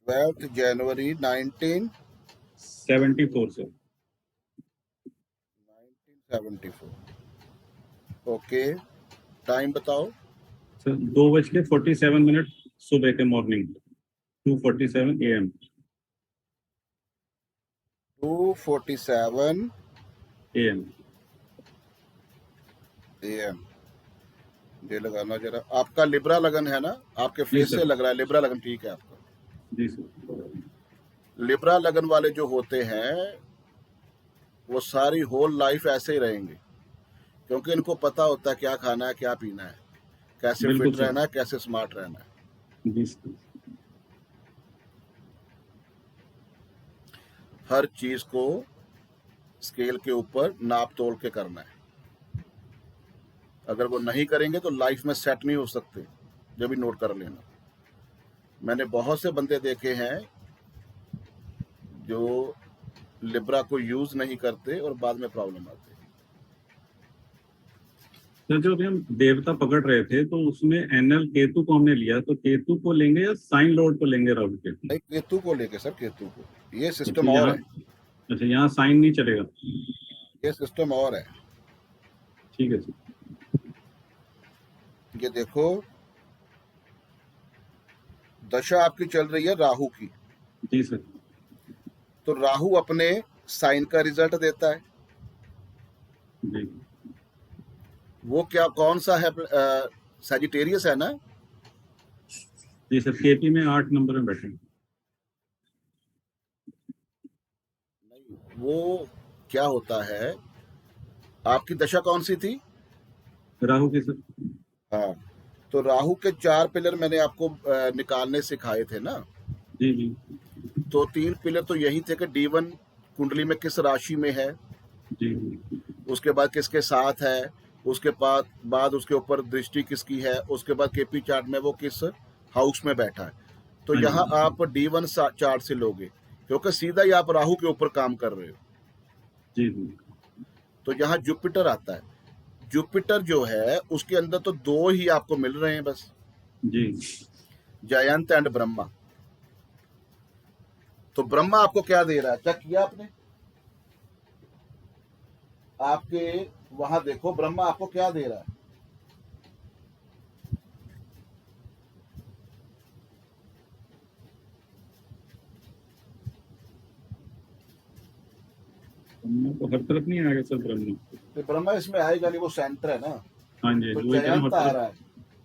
12 जनवरी 1974 सर। 1974। ओके, टाइम बताओ। सर 2:47 सुबह के मॉर्निंग, 2:47 AM। 2:47 AM। ये लगाना जरा। आपका लिब्रा लगन है ना? आपके फेस से लग रहा है लिब्रा लगन। ठीक है आपका। जी सर। लिब्रा लगन वाले जो होते हैं वो सारी होल लाइफ ऐसे ही रहेंगे, क्योंकि इनको पता होता है क्या खाना है, क्या पीना है, कैसे बिल्कुल फिट सर। रहना है, कैसे स्मार्ट रहना है। जी सर। हर चीज को स्केल के ऊपर नाप तोल के करना है। अगर वो नहीं करेंगे तो लाइफ में सेट नहीं हो सकते। जब भी नोट कर लेना। मैंने बहुत से बंदे देखे हैं जो लिब्रा को यूज नहीं करते और बाद में प्रॉब्लम आती है। सर जो अभी हम देवता पकड़ रहे थे तो उसमें एनएल केतु को हमने लिया, तो केतु को लेंगे या साइन लॉर्ड को लेंगे राहु के? नहीं, केतु को लेके सर, केतु को। ये अच्छा सिस्टम और यहाँ, है, अच्छा यहाँ साइन नहीं चलेगा। ये सिस्टम और है। ठीक है सर। ये देखो, दशा आपकी चल रही है राहु की, जी सर। तो राहु अपने साइन का रिजल्ट देता है। जी वो क्या, कौन सा है? सैजिटेरियस है ना? जी सर, केपी में 8 नंबर में बैठे। वो क्या होता है, आपकी दशा कौन सी थी? राहु के सर। हाँ, तो राहु के 4 पिलर मैंने आपको निकालने सिखाए थे ना। जी जी तो 3 पिलर तो यही थे कि D1 कुंडली में किस राशि में है, जी जी उसके बाद किसके साथ है, उसके बाद उसके ऊपर दृष्टि किसकी है, उसके बाद केपी चार्ट में वो किस हाउस में बैठा है। तो हाँ जी। यहाँ आप D1 चार्ट से लोगे, क्योंकि सीधा ही आप राहु के ऊपर काम कर रहे हो। जी जी तो यहाँ जुपिटर आता है। जुपिटर जो है उसके अंदर तो 2 ही आपको मिल रहे हैं बस, जी जयंत एंड ब्रह्मा। तो ब्रह्मा आपको क्या दे रहा है, चेक किया आपने? आपके वहां देखो ब्रह्मा आपको क्या दे रहा है। ब्रह्मा तो हर तरफ नहीं आएगा सर ब्रह्मा। तो ब्रह्मा इसमें आएगा नहीं, वो सेंटर है ना। हाँ जी, तो वो एक जयंत आ रहा है।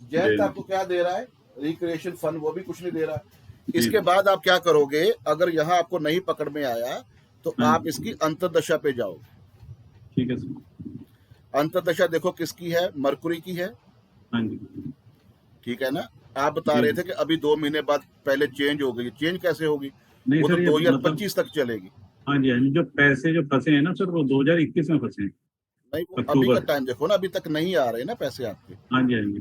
जयंत जी। आपको क्या दे रहा है? रिक्रिएशन फन, वो भी कुछ नहीं दे रहा। जी। इसके बाद आप क्या करोगे, अगर यहाँ आपको नहीं पकड़ में आया तो हाँ। आप इसकी अंतर्दशा पे जाओगे। ठीक है सर। अंतर्दशा देखो किसकी है, मरकुरी की है। हाँ जी। ठीक है ना? आप बता जी। रहे थे कि अभी 2 महीने बाद पहले चेंज हो गई। चेंज कैसे होगी? नहीं वो तो सर, ये 2025 तक चलेगी। हाँ जी हाँ जी, जो पैसे जो फंसे हैं ना सर, वो 2021 में फंसे हैं। नहीं, वो अभी अक्टूबर। का टाइम देखो ना, अभी तक नहीं आ रहे ना पैसे आपके। हाँ जी हाँ जी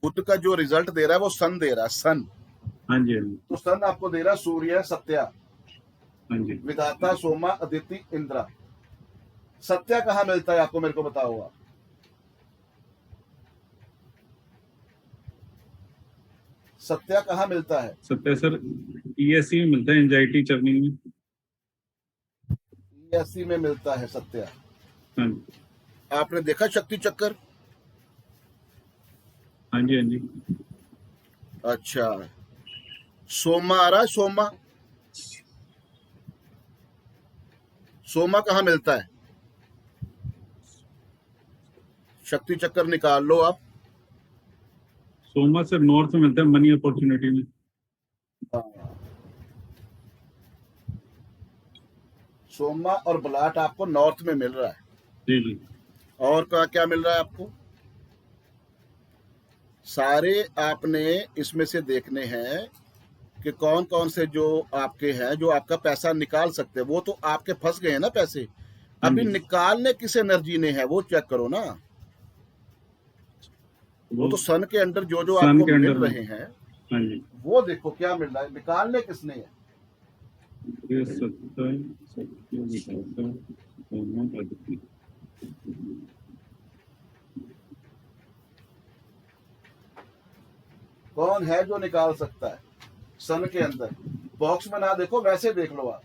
बुध का जो रिजल्ट दे रहा है वो सन दे रहा है, सन। हाँ जी हाँ जी तो सन आपको दे रहा है सूर्य, सत्या, हाँ जी। विधाता, सोमा, अदिति, इंद्रा। सत्या कहाँ मिलता है आपको, मेरे को बताओ आप। सत्या कहाँ मिलता है? सत्या सर ईएससी में मिलता है, एंजाइटी चर्निंग में। ESC में मिलता है सत्या। हाँ जी आपने देखा शक्ति चक्कर? हाँ जी हाँ जी। अच्छा, सोमा आ रहा है, सोमा। सोमा कहाँ मिलता है? शक्ति चक्कर निकाल लो आप। सोमा सर नॉर्थ में मिलता है, मनी अपॉर्चुनिटी में। सोमा और बलाट आपको नॉर्थ में मिल रहा है। जी जी। और क्या मिल रहा है आपको? सारे आपने इसमें से देखने हैं कि कौन कौन से जो आपके हैं जो आपका पैसा निकाल सकते हैं। वो तो आपके फंस गए हैं ना पैसे, अभी निकालने किस एनर्जी ने है वो चेक करो ना। वो तो सन के अंदर जो जो सन आपको के मिल अंदर रहे हैं, हाँ जी। वो देखो क्या मिल रहा है, निकालने किसने है। ये सत्ता सत्य विधाता सोमा अदिति। कौन है जो निकाल सकता है सन के अंदर? बॉक्स में ना देखो, वैसे देख लो आप।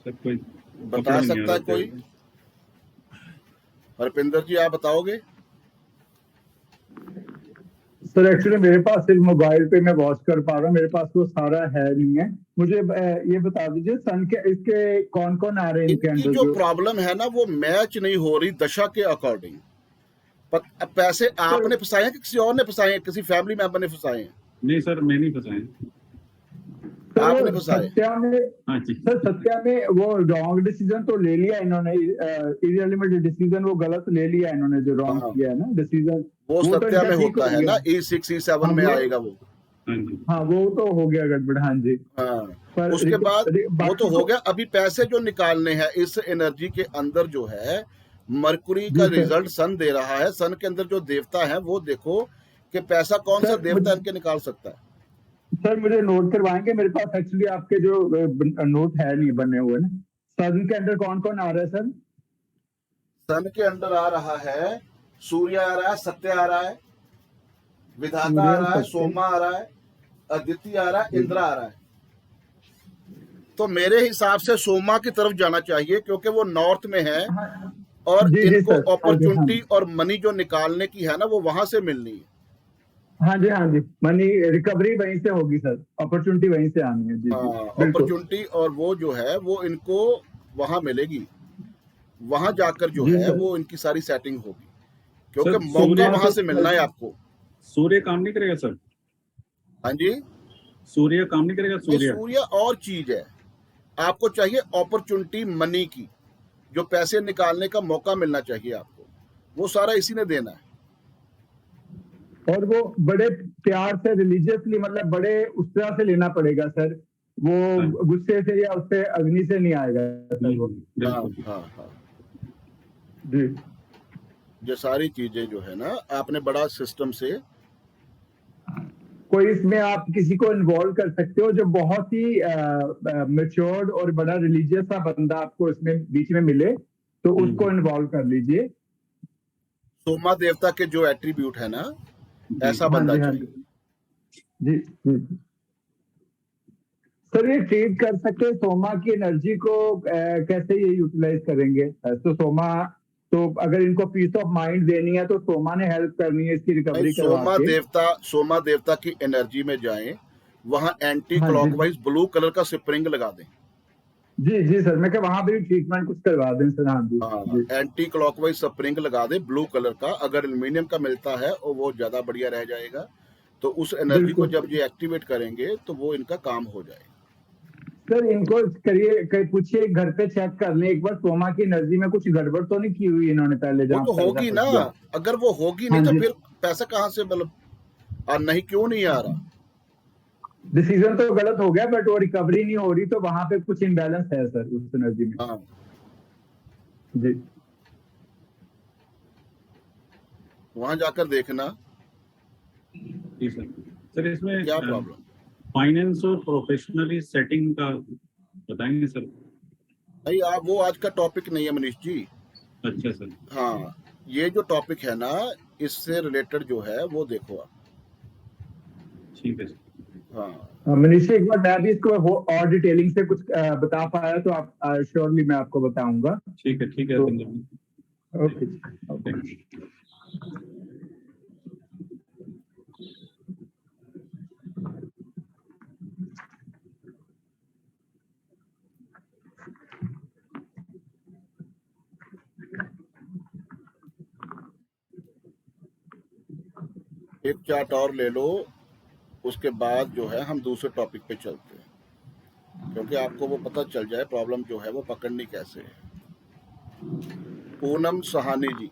सर कोई बता सकता है कोई? हरपिंदर जी आप बताओगे? सर एक्चुअली मेरे पास सिर्फ मोबाइल पे मैं वॉच कर पा रहा हूँ, मेरे पास वो सारा है नहीं है। मुझे ये बता दीजिए सन के इसके कौन कौन आ रहे हैं इनके इनकी अंदर जो जो प्रॉब्लम है ना वो मैच नहीं हो रही दशा के अकॉर्डिंग। पैसे आपने फंसाए हैं कि किसी और ने फंसाए हैं, किसी फैमिली मेंबर ने फंसाए हैं? नहीं सर, मैं नहीं फंसाया। सर आपने वो फंसाए? सत्या में हाँ जी। सर सत्या में वो रॉन्ग डिसीजन तो ले लिया इन्होंने, इररिलेवेंट डिसीजन वो गलत ले लिया इन्होंने, जो रॉन्ग हाँ। किया है ना डिसीजन, वो तो सत्या इनका में ठीक होता हो है गया। ना, E6 E7 हाँ, में वो- आएगा वो। हाँ जी। हाँ वो तो हो गया गड़बड़, हाँ जी। हाँ, पर उसके बाद वो बाकी तो हो गया। अभी पैसे जो निकालने हैं इस एनर्जी के अंदर जो है, मरकुरी का जी सर। रिजल्ट सन दे रहा है। सन के अंदर जो देवता है वो देखो कि पैसा कौन सा सर, देवता इनके निकाल सकता है। सर मुझे नोट करवाएंगे, मेरे पास एक्चुअली आपके जो नोट है नहीं बने हुए ना। सन के अंदर कौन कौन आ रहा है सर? सन के अंदर आ रहा है, सूर्य आ रहा है, सत्य आ रहा है, विधाता आ रहा है, सत्य। सोमा आ रहा है, अदिति आ रहा है, इंद्र आ रहा है। तो मेरे हिसाब से सोमा की तरफ जाना चाहिए क्योंकि वो नॉर्थ में है और जी, जी, इनको सर। अपॉर्चुनिटी और मनी जो निकालने की है ना वो वहां से मिलनी है। हाँ जी, हाँ जी, मनी रिकवरी वहीं से होगी सर, अपॉर्चुनिटी वहीं से आनी है। जी जी बिल्कुल। अपॉर्चुनिटी और वो जो है वो इनको वहां मिलेगी, वहां जाकर जो जी है सर। वो इनकी सारी सेटिंग होगी क्योंकि सर, मौका सूर्य- वहां से मिलना है आपको। सूर्य काम नहीं करेगा सर? हाँ जी, सूर्य काम नहीं करेगा? नहीं, सूर्य सूर्य और चीज है। आपको चाहिए अपॉर्चुनिटी मनी की, जो पैसे निकालने का मौका मिलना चाहिए आपको, वो सारा इसी ने देना है। और वो बड़े प्यार से रिलीजियसली, मतलब बड़े उस तरह से लेना पड़ेगा सर, वो गुस्से से या उससे अग्नि से नहीं आएगा सर वो। हाँ हाँ हाँ, जी ये सारी चीजें जो है ना आपने बड़ा सिस्टम से। कोई इसमें आप किसी को इन्वॉल्व कर सकते हो जो बहुत ही मैच्योर्ड और बड़ा रिलीजियस सा बंदा आपको इसमें बीच में मिले, तो उसको इन्वॉल्व कर लीजिए। सोमा देवता के जो एट्रीब्यूट है ना, ऐसा हाँ बंदा जी, हाँ चाहिए। जी जी। सर ये ट्रीट कर सकते हैं सोमा की एनर्जी को, कैसे ये यूटिलाइज करेंगे? तो सोमा, तो अगर इनको पीस ऑफ माइंड देनी है तो सोमा ने हेल्प करनी है इसकी रिकवरी करवा के। सोमा देवता की एनर्जी में जाएं, वहां एंटी हाँ जी। क्लॉकवाइज ब्लू कलर का स्प्रिंग लगा दें। जी जी सर, मैं वहां पे भी ट्रीटमेंट कुछ करवा दें सर। हाँ जी, जी। एंटी क्लॉकवाइज स्प्रिंग लगा दे ब्लू कलर का। अगर एल्यूमिनियम का मिलता है और वो ज्यादा बढ़िया रह जाएगा। तो उस एनर्जी को जब ये एक्टिवेट करेंगे तो वो इनका काम हो जाएगा। सर इनको करिए, पूछिए घर पे चेक कर लें एक बार, सोमा की एनर्जी में कुछ गड़बड़ तो नहीं की हुई इन्होंने पहले? वो तो होगी ना, अगर वो होगी नहीं तो फिर पैसा कहाँ से, मतलब नहीं क्यों नहीं आ रहा? डिसीजन तो गलत हो गया बट वो रिकवरी नहीं हो रही, तो वहां पे कुछ इम्बैलेंस है सर उस एनर्जी में। हाँ जी, वहां जाकर देखना। जी सर। सर इसमें क्या प्रॉब्लम? फाइनेंस और प्रोफेशनली सेटिंग का बताएंगे सर? नहीं, आप वो आज का टॉपिक नहीं है मनीष जी। अच्छा सर। हाँ, ये जो टॉपिक है ना इससे रिलेटेड जो है वो देखो आप। ठीक है सर। हाँ मनीष जी, एक बार मैं भी इसको और डिटेलिंग से कुछ बता पाया तो आप श्योरली मैं आपको बताऊंगा। ठीक है, ठीक है। Okay okay. एक चार्ट और ले लो, उसके बाद जो है हम दूसरे टॉपिक पे चलते हैं, क्योंकि आपको वो पता चल जाए प्रॉब्लम जो है वो पकड़नी कैसे है। पूनम सहानी जी।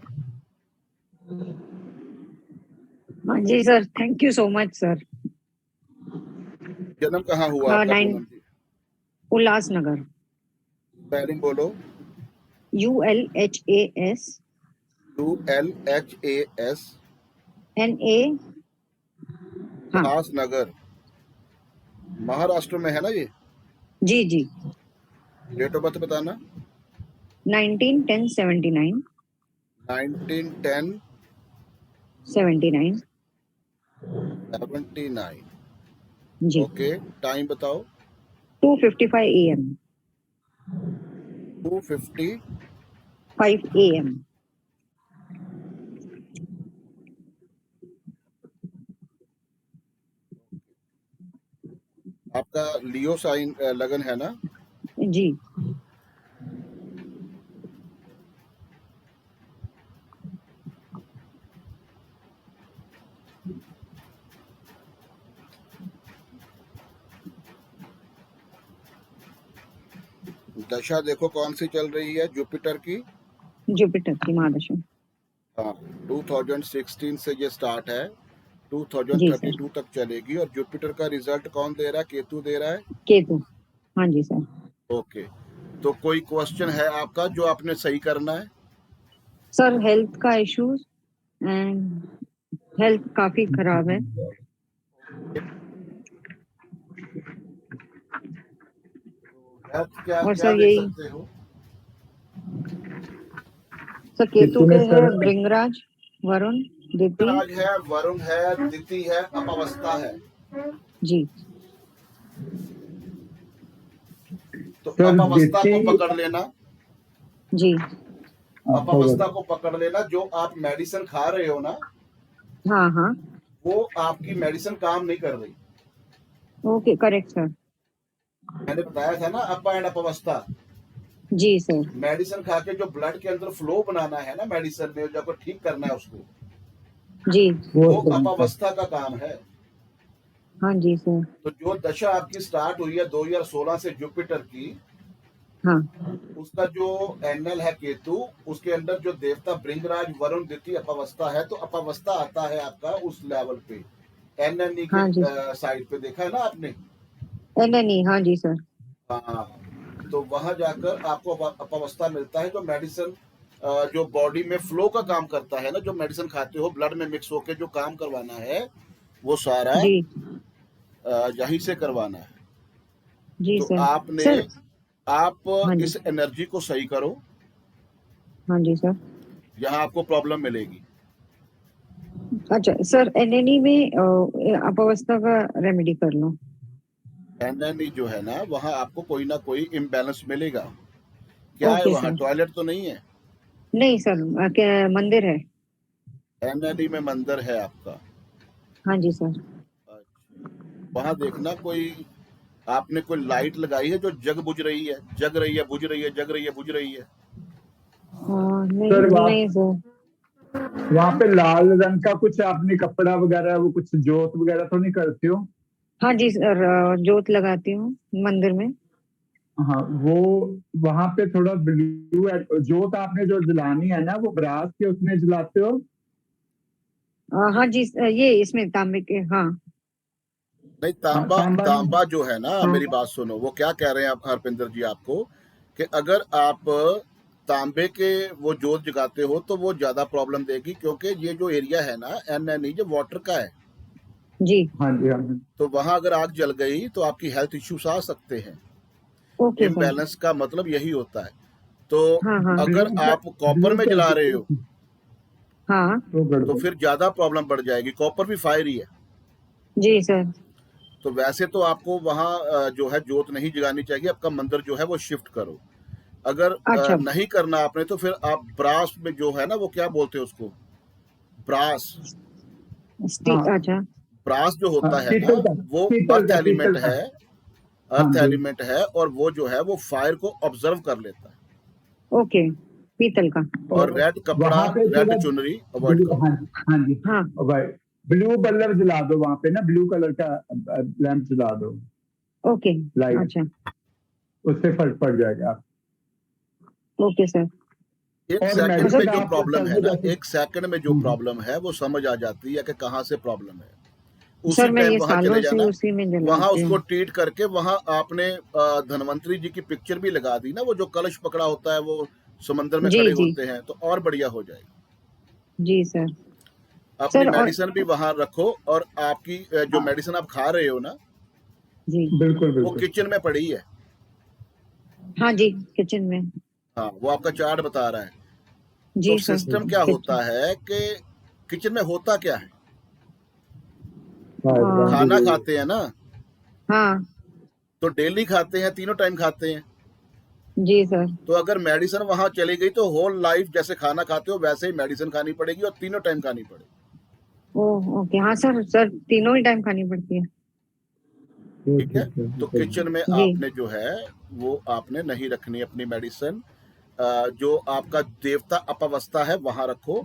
हाँ जी sir, thank you so much sir. जन्म कहाँ हुआ आपका पूनम जी? उल्लासनगर। स्पेलिंग बोलो। ULHAS ULHAS NA। हाँ उल्लासनगर, महाराष्ट्र में है ना ये? जी जी। डेट ऑफ बर्थ बताना। 19/10/79। 19/10/79 79 जी। ओके, टाइम बताओ। 2:55 AM। 2:55 AM। आपका लियो साइन लगन है ना? जी। दशा देखो कौन सी चल रही है जुपिटर की। जुपिटर की महादशा। हाँ, 2016 से ये स्टार्ट है, जी सर। 2032 तक चलेगी। और जुपिटर का रिजल्ट कौन दे रहा है? केतु दे रहा है। केतु। हाँ जी सर। ओके, तो कोई क्वेश्चन है आपका जो आपने सही करना है? सर हेल्थ का इश्यूज एंड हेल्थ काफी खराब है। हेल्थ क्या और क्या सर देख यही सकते हो? सर केतु के में है सर भृंगराज, वरुण, दिति। राज है, वरुण है, दिति है, अपावस्था है। जी। तो सर अपावस्था को दिति पकड़ लेना, जी। अपावस्था को पकड़ लेना। जो आप मेडिसिन खा रहे हो ना, हाँ हाँ। वो आपकी मेडिसिन काम नहीं कर रही। Okay correct sir. मैंने बताया था ना, अपा एंड अपावस्था। जी सर। मेडिसिन खा के जो ब्लड के अंदर फ्लो बनाना है ना, मेडिसिन में जब ठीक करना है उसको, जी। वो अपावस्था का काम है। हाँ जी सर। तो जो दशा आपकी स्टार्ट हुई है 2016 से जुपिटर की, हाँ। उसका जो एंगल है केतु, उसके अंदर जो देवता भृंगराज, वरुण, दिति, अपावस्था है। तो अपावस्था आता है आपका उस लेवल पे, एनएनई हाँ जी। के साइड पे। देखा है ना आपने? नहीं, हाँ जी सर। हाँ, तो वहां जाकर आपको अपावस्था मिलता है। जो मेडिसिन जो बॉडी में फ्लो का काम करता है ना, जो मेडिसिन खाते हो ब्लड में मिक्स होके जो काम करवाना है, वो सारा जी। यहीं से करवाना है। जी तो सर। आपने सर। आप हाँ जी। इस एनर्जी को सही करो, हाँ जी सर। यहाँ आपको प्रॉब्लम मिलेगी। अच्छा सर, एनएनई में अपावस्था का रेमेडी कर लो। एनएनई जो है ना, वहाँ आपको कोई ना कोई इम्बैलेंस मिलेगा। क्या है ओके वहाँ? सर। टॉयलेट तो नहीं है? नहीं सर, क्या मंदिर है? एनएनई में मंदिर है आपका। हाँ जी सर। वहाँ देखना कोई आपने कोई लाइट लगाई है जो जग बुझ रही है, जग रही है, बुझ रही है, जग रही है, बुझ रही है। नहीं सर नहीं सर। वहाँ पे लाल रंग का कुछ आपने कपड़ा वगैरह, वो कुछ जोत वगैरह तो नहीं करते हो? हाँ जी सर, जोत लगाती हूँ मंदिर में। हाँ, वो वहाँ पे थोड़ा ब्लू जोत आपने जो जलानी है ना, वो ब्रास के उसमें जलाते हो? हाँ जी ये इसमें तांबे के। हाँ। नहीं, तांबा तांबा नहीं। तांबा जो है ना, हाँ। मेरी बात सुनो। वो क्या कह रहे हैं आप हरपिंदर जी आपको, कि अगर आप तांबे के वो जोत जगाते हो तो वो ज्यादा प्रॉब्लम देगी, क्योंकि ये जो एरिया है ना एनएनई, जो वाटर का है। जी। हाँ जी, हाँ जी। तो वहां अगर आग जल गई तो आपकी हेल्थ इश्यूज आ सकते हैं। Okay sir. इम्बैलेंस का मतलब यही होता है। तो हाँ हाँ। अगर आप कॉपर में जला रहे हो हाँ। तो फिर ज्यादा प्रॉब्लम बढ़ जाएगी। कॉपर भी फायर ही है। जी सर। तो वैसे तो आपको वहाँ जो है जोत नहीं जगानी चाहिए। आपका मंदिर जो है वो शिफ्ट करो। अगर अच्छा। नहीं करना आपने, तो फिर आप ब्रास में जो है ना, वो क्या बोलते हैं उसको, ब्रास। हाँ। अच्छा। ब्रास जो होता है ना, पीतल का, वो पीतल अर्थ का, एलिमेंट पीतल का। है। हाँ अर्थ जी। एलिमेंट है, और वो जो है वो फायर को ऑब्जर्व कर लेता है। ओके, पीतल का। और रेड कपड़ा, वहाँ पे रेड थोड़ा चुनरी अवॉइड ब्लू, करो। हाँ हाँ जी, हाँ। ब्लू बल्ब जला दो वहाँ पे ना, ब्लू कलर का लैंप जला दो, ओके। लाइट। अच्छा। उससे फर्क पड़ जाएगा। Okay sir. एक और सेकंड में मेडिसिन जो आप प्रॉब्लम है सर्दी ना, जैसी। एक सेकंड में जो प्रॉब्लम है वो समझ आ जाती है कि कहाँ से प्रॉब्लम है। उसी सर मैं टाइम ये वहां सालों चले से जाना, उसी में वहां जलाती उसको हूँ। ट्रीट करके, वहां आपने धनवंतरी जी की पिक्चर भी लगा दी ना, वो जो कलश पकड़ा होता है, वो समंदर में जी खड़े जी। होते हैं, तो और बढ़िया हो जाएगा। जी सर। अपनी सर और मेडिसिन भी वहां रखो, और आपकी जो मेडिसिन आप खा रहे हो ना, जी। बिल्कुल वो बिल्कुल। किचन में पड़ी है। हाँ जी, किचन में। हाँ, वो आपका चार्ट बता रहा है। तो जी सर। सिस्टम क्या होता है कि किचन में होता क्या है, हाँ। खाना खाते हैं ना, हाँ। तो डेली खाते हैं, तीनों टाइम खाते हैं। जी सर। तो अगर मेडिसिन वहां चली गई तो होल लाइफ जैसे खाना खाते हो वैसे ही मेडिसिन खानी पड़ेगी, और तीनों टाइम खानी पड़ेगी। Oh okay. हाँ सर, सर तीनों ही टाइम खानी पड़ती है। ठीक है, तो किचन में जी। आपने जो है वो आपने नहीं रखनी अपनी मेडिसिन। जो आपका देवता अपावस्था है वहां रखो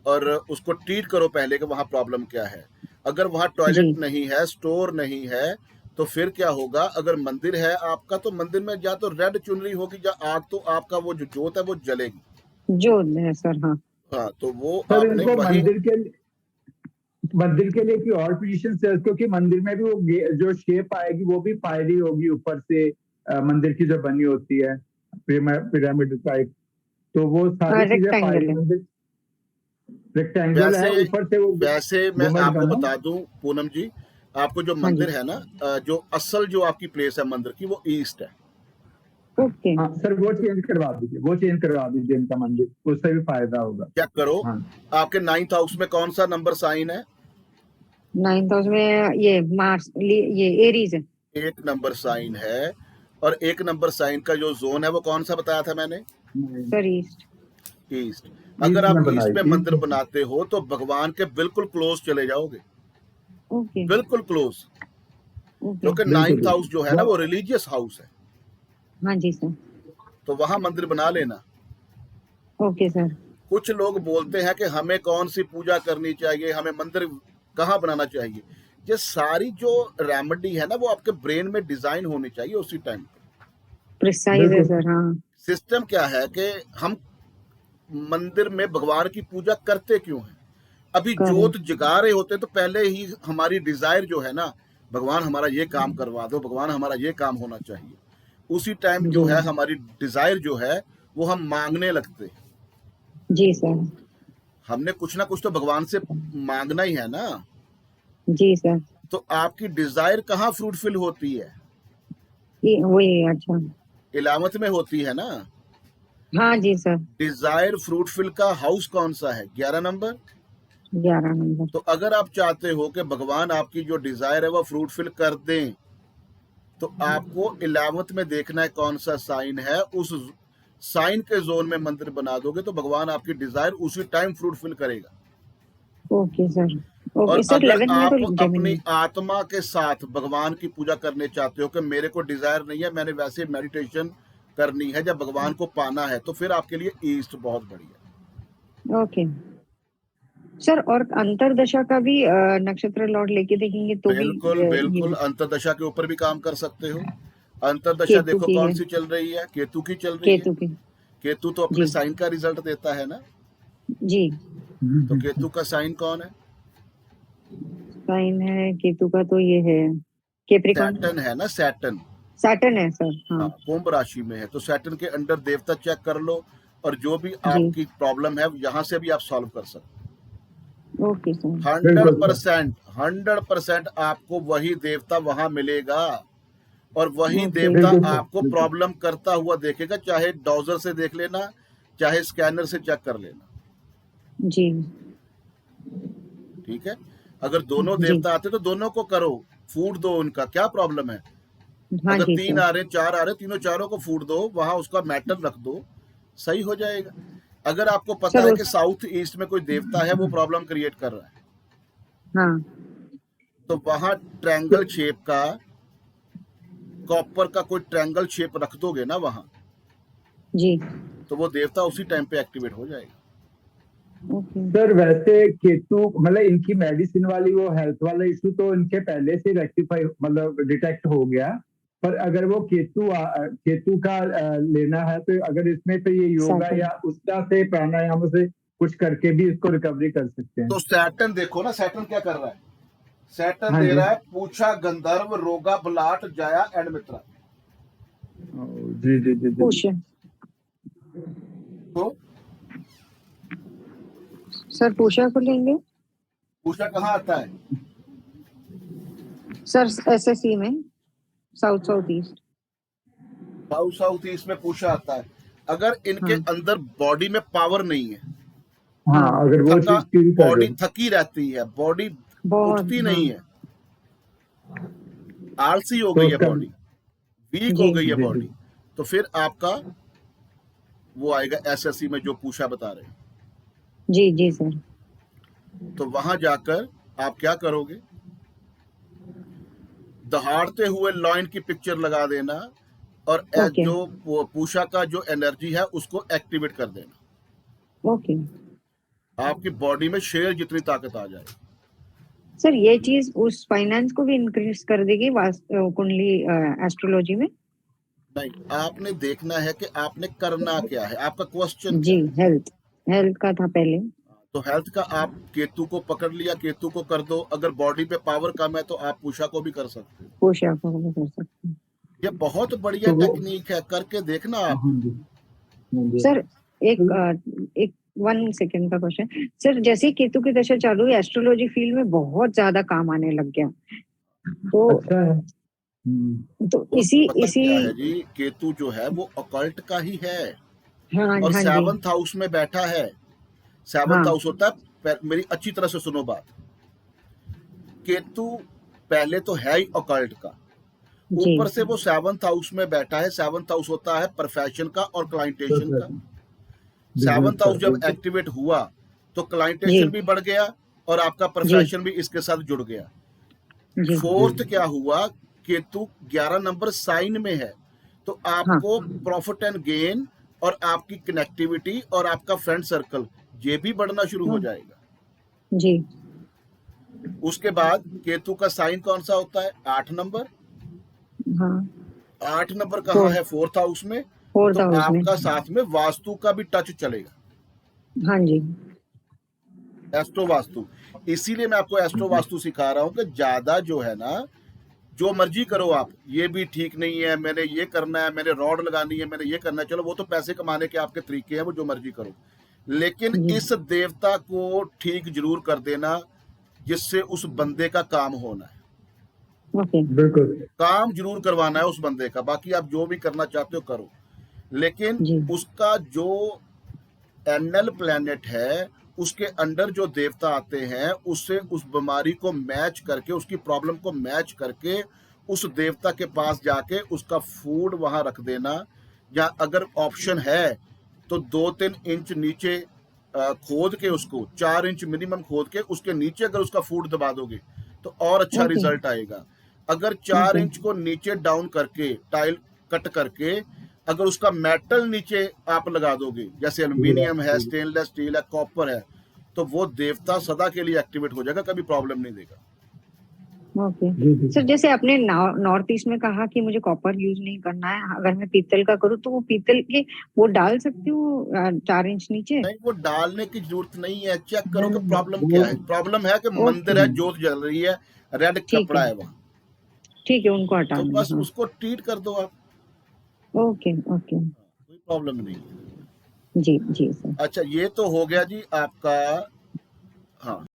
और उसको ट्रीट करो पहले कि वहां प्रॉब्लम क्या है। अगर वहां जी। टॉयलेट नहीं है, स्टोर नहीं है, तो फिर क्या होगा? अगर मंदिर है आपका तो मंदिर में या तो रेड चुनरी होगी या आग, तो आपका वो जो जोत है वो जलेगी। जो है सर, हाँ। हाँ, तो वो सर आपने इनको वही मंदिर के लिए की और पोजीशन से, क्योंकि मंदिर में भी वो जो शेप आएगी वो भी पायरी होगी ऊपर से, मंदिर की जो बनी होती है पिरामिड टाइप, तो वो सारी चीजें रेक्टेंगल पायरी है। मंदिर रेक्टेंगल है, वैसे ऊपर से वो वैसे मैं गुम्बद आपको बना। बता दूं पूनम जी, आपको जो हाँ जी। मंदिर है ना, जो असल जो आपकी प्लेस है मंदिर की वो ईस्ट है। ओके। हाँ सर, वो चेंज करवा दीजिए इनका मंदिर, उससे भी फायदा होगा। चेक करो हाँ आपके 9th हाउस में कौन सा नंबर साइन है? 9th हाउस में ये मार्स, ये एरीज है। 1 नंबर साइन है, और 1 नंबर साइन का जो जोन है वो कौन सा बताया था मैंने? Sir east. ईस्ट। अगर ईस्ट आप में ईस्ट बनाई में थी। मंदिर बनाते हो तो भगवान के बिल्कुल क्लोज चले जाओगे, ओके। बिल्कुल क्लोज, ओके। क्योंकि बिल्कुल 9th हाउस जो है ना वो रिलीजियस हाउस है, हाँ जी सर। तो वहां मंदिर बना लेना। Okay sir. कुछ लोग बोलते हैं कि हमें कौन सी पूजा करनी चाहिए, हमें मंदिर कहाँ बनाना चाहिए। ये सारी जो रेमेडी है ना वो आपके ब्रेन में डिजाइन होनी चाहिए उसी टाइम। प्रिसाइज है बिल्कुल। सर, हाँ। सिस्टम क्या है कि हम मंदिर में भगवान की पूजा करते क्यों हैं? अभी जोत जगा रहे होते तो पहले ही हमारी डिजायर जो है ना, भगवान हमारा ये काम करवा दो, भगवान हमारा ये काम होना चाहिए, उसी टाइम जो जी। है हमारी डिजायर जो है वो हम मांगने लगते हैं। जी सर। हमने कुछ ना कुछ तो भगवान से मांगना ही है ना। जी सर। तो आपकी डिजायर कहाँ फ्रूटफुल होती है? ये वही, अच्छा। 11th में होती है ना। हाँ जी सर। डिजायर फ्रूटफुल का हाउस कौन सा है? 11 नंबर। 11 नंबर। तो अगर आप चाहते हो कि भगवान आपकी जो डिजायर है वो फ्रूटफुल कर दें, तो आपको 11th में देखना है कौन सा साइन है, उस साइन के जोन में मंदिर बना दोगे तो भगवान आपकी डिजायर उसी टाइम फ्रूटफुल करेगा। Okay sir. और ओके सर, अगर 11th में आप तो अपनी जेमिनी। आत्मा के साथ भगवान की पूजा करने चाहते हो कि मेरे को डिजायर नहीं है, मैंने वैसे मेडिटेशन करनी है, जब भगवान को पाना है, तो फिर आपके लिए ईस्ट बहुत बढ़िया। ओके सर, और अंतरदशा का भी नक्षत्र लॉर्ड लेके देखेंगे तो भी बिल्कुल बिल्कुल, अंतरदशा के ऊपर भी काम कर सकते हो। अंतरदशा केतु देखो की कौन है। सी चल रही है? केतु की चल रही है। केतु की। केतु तो अपने जी। साइन का रिजल्ट देता है ना। जी। तो केतु का साइन कौन है? साइन है केतु का, तो ये है कैप्रिकॉर्न। सैटर्न है ना, सैटर्न। सैटर्न है सर, हाँ। हाँ, कुंभ राशि में है, तो सैटर्न के अंडर देवता चेक कर लो, और जो भी जी। आपकी प्रॉब्लम है यहाँ से भी आप सॉल्व कर सकते हो। Okay sir. 100% आपको वही देवता वहां मिलेगा, और वही ओके। देवता बिल्कुल। आपको प्रॉब्लम करता हुआ देखेगा, चाहे डॉजर से देख लेना, चाहे स्कैनर से चेक कर लेना। जी। ठीक है, अगर दोनों जी। देवता आते तो दोनों को करो, फूड दो उनका, क्या प्रॉब्लम है? हाँ अगर जी 3 सर। आ रहे, 4 आ रहे, तीनों चारों को फूड दो, वहां उसका मैटर रख दो, सही हो जाएगा। अगर आपको पता सर है उस कि साउथ ईस्ट में कोई देवता है वो प्रॉब्लम क्रिएट कर रहा है, हाँ तो वहां ट्रायंगल शेप का, कॉपर का कोई ट्रायंगल शेप रख दोगे ना वहां, जी। तो वो देवता उसी टाइम पे एक्टिवेट हो जाएगा। ओके सर वैसे केतु मतलब इनकी मेडिसिन वाली वो हेल्थ वाला इशू तो इनके पहले से रेक्टिफाई मतलब डिटेक्ट हो गया, पर अगर वो केतु का लेना है तो अगर इसमें तो ये योगा सैटर्न। या उसका से प्राणायाम से कुछ करके भी इसको रिकवरी कर सकते हैं। तो सैटर्न देखो ना, सैटर्न क्या कर रहा है? सैटर्न हाँ दे जी। रहा है पूछा गंधर्व, रोगा, बलाट, जाया एंड मित्रा। जी जी जी जी। पुष्य। तो सर पूषा को लेंगे पूछा कहाँ आता है? सर, एसएससी में साउथ ईस्ट। साउथ ईस्ट में पूछा आता है। अगर इनके हाँ। अंदर बॉडी में पावर नहीं है, हाँ अगर वो थका, चीज फील कर बॉडी रहे थकी रहती है, बॉडी बहुत, उठती हाँ। नहीं है, आलसी हो तो गई है उसका बॉडी, वीक जी। हो गई है जी जी बॉडी, तो फिर आपका वो आएगा एसएससी में जो पूछा बता रहे हैं। जी जी सर। तो वहां जाकर आप क्या करोगे? दहाड़ते हुए लॉइन की पिक्चर लगा देना और ओके जो वो पूषा का जो एनर्जी है उसको एक्टिवेट कर देना, ओके आपकी बॉडी में शेर जितनी ताकत आ जाए। सर, ये चीज उस फाइनेंस को भी इंक्रीज कर देगी कुंडली एस्ट्रोलॉजी में? नहीं, आपने देखना है कि आपने करना क्या है, आपका क्वेश्चन जी, हेल्थ हेल्थ का था पहले। तो हेल्थ का आप केतु को पकड़ लिया, केतु को कर दो। अगर बॉडी पे पावर कम है तो आप पूषा को भी कर सकते हो। पूषा को भी कर सकते हैं। ये बहुत बढ़िया तो वो- टेक्निक है, करके देखना आप। हाँ जी, हाँ जी। सर एक 1 सेकंड का क्वेश्चन सर, जैसे केतु की दशा चालू हुई, एस्ट्रोलॉजी फील्ड में बहुत ज्यादा काम आने लग गया, तो अच्छा है। तो इसी पता इसी क्या है जी, केतु जो है वो ऑकल्ट का ही है हाँ और हाँ जी 7th हाउस में बैठा है। 7th हाँ हाउस होता है, मेरी अच्छी तरह से सुनो बात, केतु पहले तो है ही ऑकल्ट का, जी ऊपर से वो 7th हाउस में बैठा है। 7th हाउस होता है प्रोफेशन का और क्लाइंटेशन का। 7th हाउस जब एक्टिवेट हुआ तो क्लाइंटेशन जी भी बढ़ गया और आपका प्रोफेशन भी इसके साथ जुड़ गया। जी 4th क्या हुआ, केतु 11 नंबर साइन में है, तो आपको प्रॉफिट एंड गेन और आपकी कनेक्टिविटी और आपका फ्रेंड सर्कल ये भी बढ़ना शुरू हो जाएगा। जी उसके बाद केतु का साइन कौन सा होता है, 8 नंबर। हाँ 8 नंबर कहाँ है, 4th हाउस में। 4th तो हाउस में। आपका साथ में वास्तु का भी टच चलेगा, हाँ जी एस्ट्रो वास्तु। इसीलिए मैं आपको एस्ट्रो वास्तु सिखा रहा हूँ कि ज्यादा जो है ना, जो मर्जी करो आप, ये भी ठीक नहीं है, मैंने ये करना है, मैंने रॉड लगानी है, मैंने ये करना है, चलो वो तो पैसे कमाने के आपके तरीके हैं, वो जो मर्जी करो, लेकिन जी। इस देवता को ठीक जरूर कर देना जिससे उस बंदे का काम होना है। ओके बिल्कुल। काम जरूर करवाना है उस बंदे का, बाकी आप जो भी करना चाहते हो करो, लेकिन जी उसका जो एनएल प्लैनेट है उसके अंडर जो देवता आते हैं उससे उस बीमारी को मैच करके, उसकी प्रॉब्लम को मैच करके उस देवता के पास जाके उसका फूड वहां रख देना, या अगर ऑप्शन है तो 2-3 इंच नीचे खोद के, उसको 4 इंच मिनिमम खोद के उसके नीचे अगर उसका फूड दबा दोगे तो और अच्छा ओके। रिजल्ट आएगा। अगर 4 ओके। इंच को नीचे डाउन करके, टाइल कट करके, अगर उसका मेटल नीचे आप लगा दोगे, जैसे एल्यूमिनियम है, स्टेनलेस स्टील है, कॉपर है, तो वो देवता सदा के लिए एक्टिवेट हो जाएगा, कभी प्रॉब्लम नहीं देगा। ओके जी, जी। सर, जैसे आपने नॉर्थ ईस्ट में कहा कि मुझे कॉपर यूज नहीं करना है, अगर मैं पीतल का करूँ तो वो पीतल के वो डाल सकती हूँ 4 इंच नीचे? नहीं, वो डालने की जरूरत नहीं है। चेक करो कि प्रॉब्लम क्या है। प्रॉब्लम है कि मंदिर है, जोत जल रही है, रेड ठीक कपड़ा है। है वहां, ठीक है, उनको हटा तो देना। बस उसको ट्रीट कर दो आप, ओके ओके कोई प्रॉब्लम नहीं है। जी जी सर। अच्छा, ये तो हो गया जी आपका, हाँ।